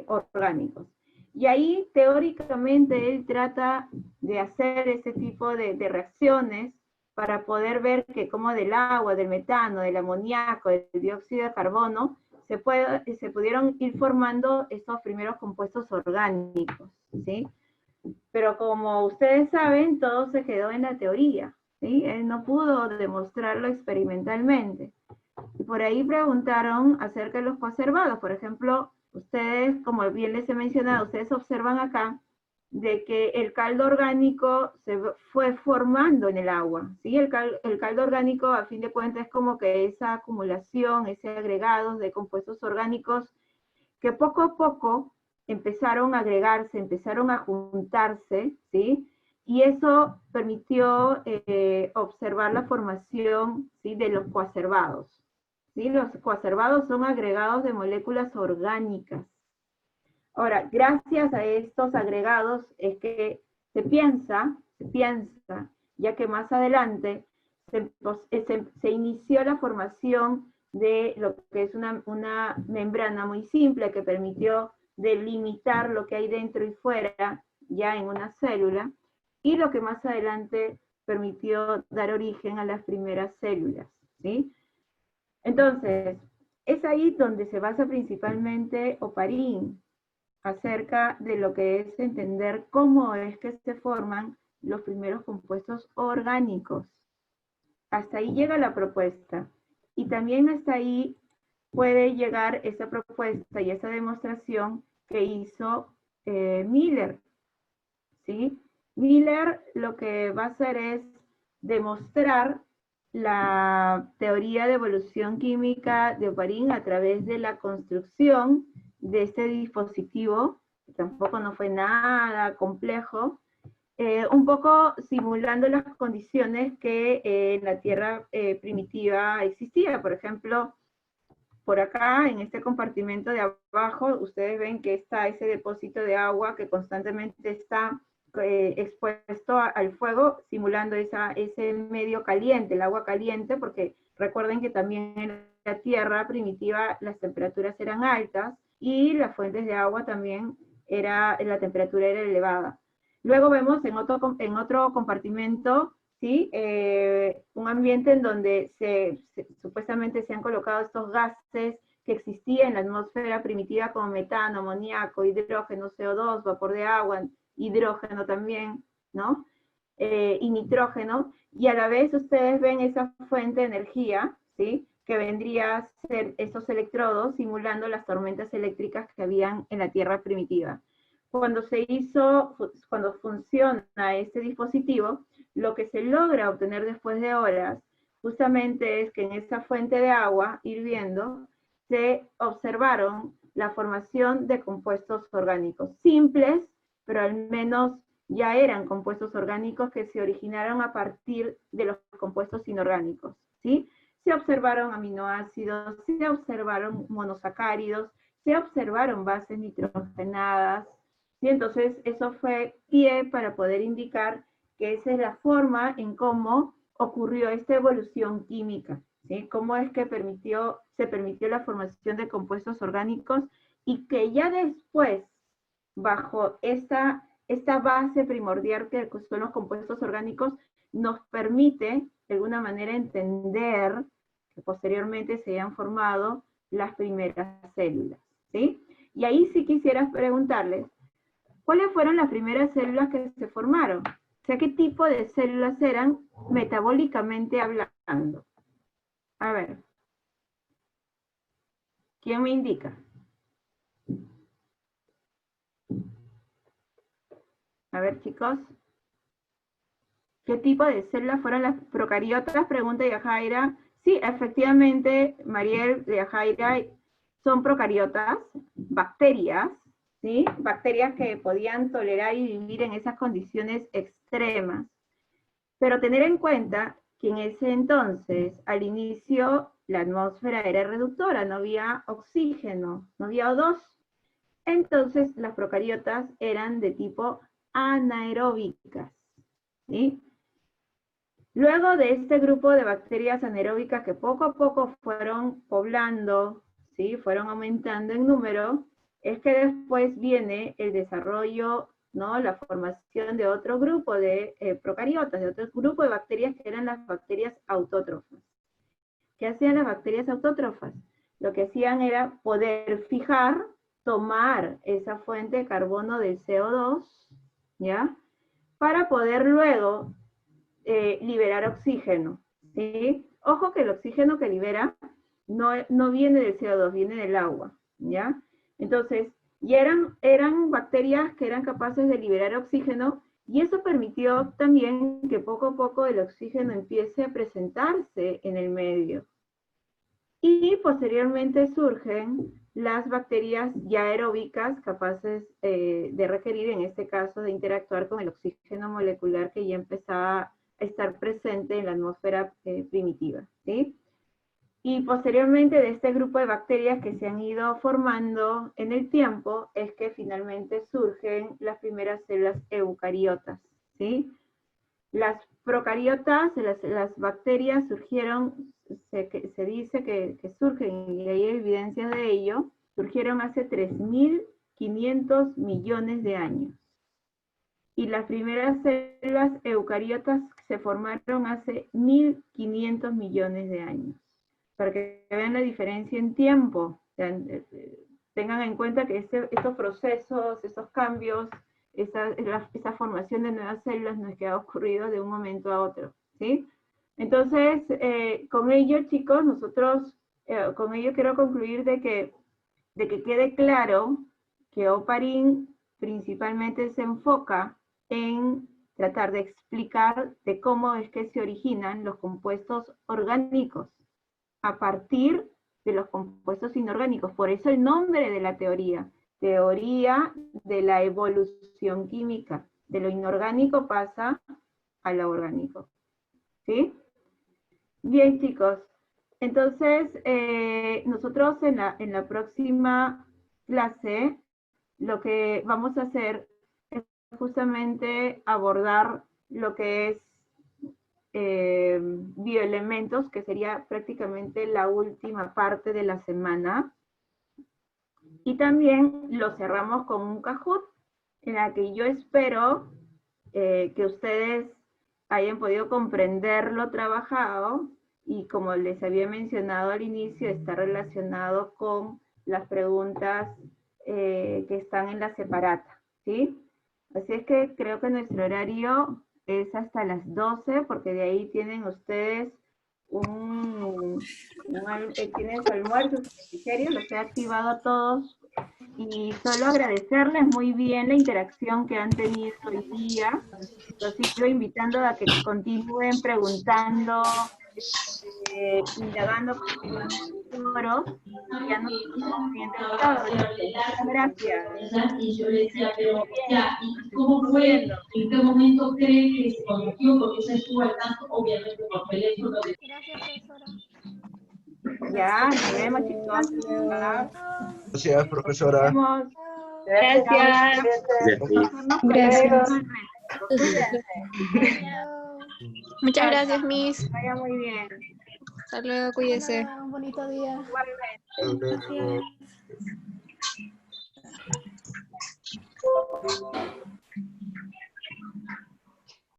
orgánicos. Y ahí teóricamente él trata de hacer ese tipo de reacciones para poder ver que como del agua, del metano, del amoníaco, del dióxido de carbono, se pudieron ir formando estos primeros compuestos orgánicos, ¿sí? Pero como ustedes saben, todo se quedó en la teoría, ¿sí? Él no pudo demostrarlo experimentalmente. Y por ahí preguntaron acerca de los coacervados. Por ejemplo, ustedes, como bien les he mencionado, ustedes observan acá de que el caldo orgánico se fue formando en el agua, ¿sí? El caldo orgánico, a fin de cuentas, es como que esa acumulación, ese agregado de compuestos orgánicos que poco a poco empezaron a agregarse, empezaron a juntarse, ¿sí? Y eso permitió observar la formación, ¿sí?, de los coacervados, ¿sí? Los coacervados son agregados de moléculas orgánicas. Ahora, gracias a estos agregados es que se piensa, ya que más adelante se inició la formación de lo que es una membrana muy simple que permitió delimitar lo que hay dentro y fuera ya en una célula, y lo que más adelante permitió dar origen a las primeras células, ¿sí? Entonces, es ahí donde se basa principalmente Oparin, acerca de lo que es entender cómo es que se forman los primeros compuestos orgánicos. Hasta ahí llega la propuesta. Y también hasta ahí puede llegar esa propuesta y esa demostración que hizo Miller, ¿sí? Miller lo que va a hacer es demostrar la teoría de evolución química de Oparin a través de la construcción de este dispositivo, que tampoco no fue nada complejo, un poco simulando las condiciones que en la Tierra primitiva existía. Por ejemplo, por acá, en este compartimento de abajo, ustedes ven que está ese depósito de agua que constantemente está expuesto al fuego, simulando ese medio caliente, el agua caliente, porque recuerden que también en la Tierra primitiva las temperaturas eran altas y las fuentes de agua también la temperatura era elevada. Luego vemos en otro compartimento, ¿sí? Un ambiente en donde supuestamente se han colocado estos gases que existían en la atmósfera primitiva como metano, amoníaco, hidrógeno, CO2, vapor de agua, hidrógeno también, ¿no? y nitrógeno, y a la vez ustedes ven esa fuente de energía, ¿sí? Que vendría a ser esos electrodos simulando las tormentas eléctricas que habían en la Tierra primitiva. Cuando funciona este dispositivo, lo que se logra obtener después de horas, justamente es que en esa fuente de agua hirviendo, se observaron la formación de compuestos orgánicos simples, pero al menos ya eran compuestos orgánicos que se originaron a partir de los compuestos inorgánicos, ¿sí? Se observaron aminoácidos, se observaron monosacáridos, se observaron bases nitrogenadas, ¿sí? Entonces eso fue pie para poder indicar que esa es la forma en cómo ocurrió esta evolución química, ¿sí? Cómo es que se permitió la formación de compuestos orgánicos y que ya después, bajo esta base primordial que son los compuestos orgánicos, nos permite de alguna manera entender que posteriormente se hayan formado las primeras células, ¿sí? Y ahí sí quisiera preguntarles, ¿cuáles fueron las primeras células que se formaron? O sea, ¿qué tipo de células eran metabólicamente hablando? A ver, ¿quién me indica? A ver, chicos. ¿Qué tipo de células fueron las procariotas? Pregunta Yajaira. Sí, efectivamente, Mariel de Yajaira, son procariotas, bacterias, ¿sí? Bacterias que podían tolerar y vivir en esas condiciones extremas. Pero tener en cuenta que en ese entonces, al inicio, la atmósfera era reductora, no había oxígeno, no había O2. Entonces, las procariotas eran de tipo anaeróbicas, ¿sí? Luego de este grupo de bacterias anaeróbicas que poco a poco fueron poblando, ¿sí? Fueron aumentando en número, es que después viene el desarrollo, ¿no? La formación de otro grupo de procariotas, de otro grupo de bacterias que eran las bacterias autótrofas. ¿Qué hacían las bacterias autótrofas? Lo que hacían era poder fijar, tomar esa fuente de carbono del CO2, ¿ya? Para poder luego liberar oxígeno, ¿sí? Ojo que el oxígeno que libera no viene del CO2, viene del agua, ¿ya? Entonces, y eran bacterias que eran capaces de liberar oxígeno y eso permitió también que poco a poco el oxígeno empiece a presentarse en el medio. Y posteriormente surgen las bacterias ya aeróbicas capaces de requerir, en este caso, de interactuar con el oxígeno molecular que ya empezaba a estar presente en la atmósfera primitiva, ¿sí? Y posteriormente de este grupo de bacterias que se han ido formando en el tiempo es que finalmente surgen las primeras células eucariotas, ¿sí? Las procariotas, las bacterias surgieron, se dice que surgen, y hay evidencias de ello, surgieron hace 3.500 millones de años. Y las primeras células eucariotas se formaron hace 1.500 millones de años. Para que vean la diferencia en tiempo, tengan en cuenta que estos procesos, estos cambios, esa formación de nuevas células no es que ha ocurrido de un momento a otro, ¿sí? Entonces, con ello, chicos, nosotros, con ello quiero concluir de que quede claro que Oparin principalmente se enfoca en tratar de explicar de cómo es que se originan los compuestos orgánicos a partir de los compuestos inorgánicos. Por eso el nombre de la teoría de la evolución química. De lo inorgánico pasa a lo orgánico. ¿Sí? Bien, chicos. Entonces, nosotros en la próxima clase, lo que vamos a hacer es justamente abordar lo que es bioelementos, que sería prácticamente la última parte de la semana. Y también lo cerramos con un Kahoot, en la que yo espero que ustedes hayan podido comprender lo trabajado y como les había mencionado al inicio, está relacionado con las preguntas que están en la separata, ¿sí? Así es que creo que nuestro horario es hasta las 12, porque de ahí tienen ustedes tienen su almuerzo, su refrigerio, los he activado a todos. Y solo agradecerles muy bien la interacción que han tenido hoy día. Los sigo invitando a que continúen preguntando, indagando por los foros. Y ya nos vemos siguiente sábado, chicos. Muchas gracias. Y yo le decía, pero Bien, ya, ¿y cómo fue? viendo. ¿En qué momento cree que se convirtió? Porque usted estuvo al tanto, obviamente, por teléfono. Gracias, profesora. Ya, nos vemos, chicos. Chao. Gracias, profesora. Nos vemos. Gracias. Gracias. Muchas gracias, Miss. Que vaya muy bien. Hasta luego, cuídese. Un bonito día. Igualmente. Gracias.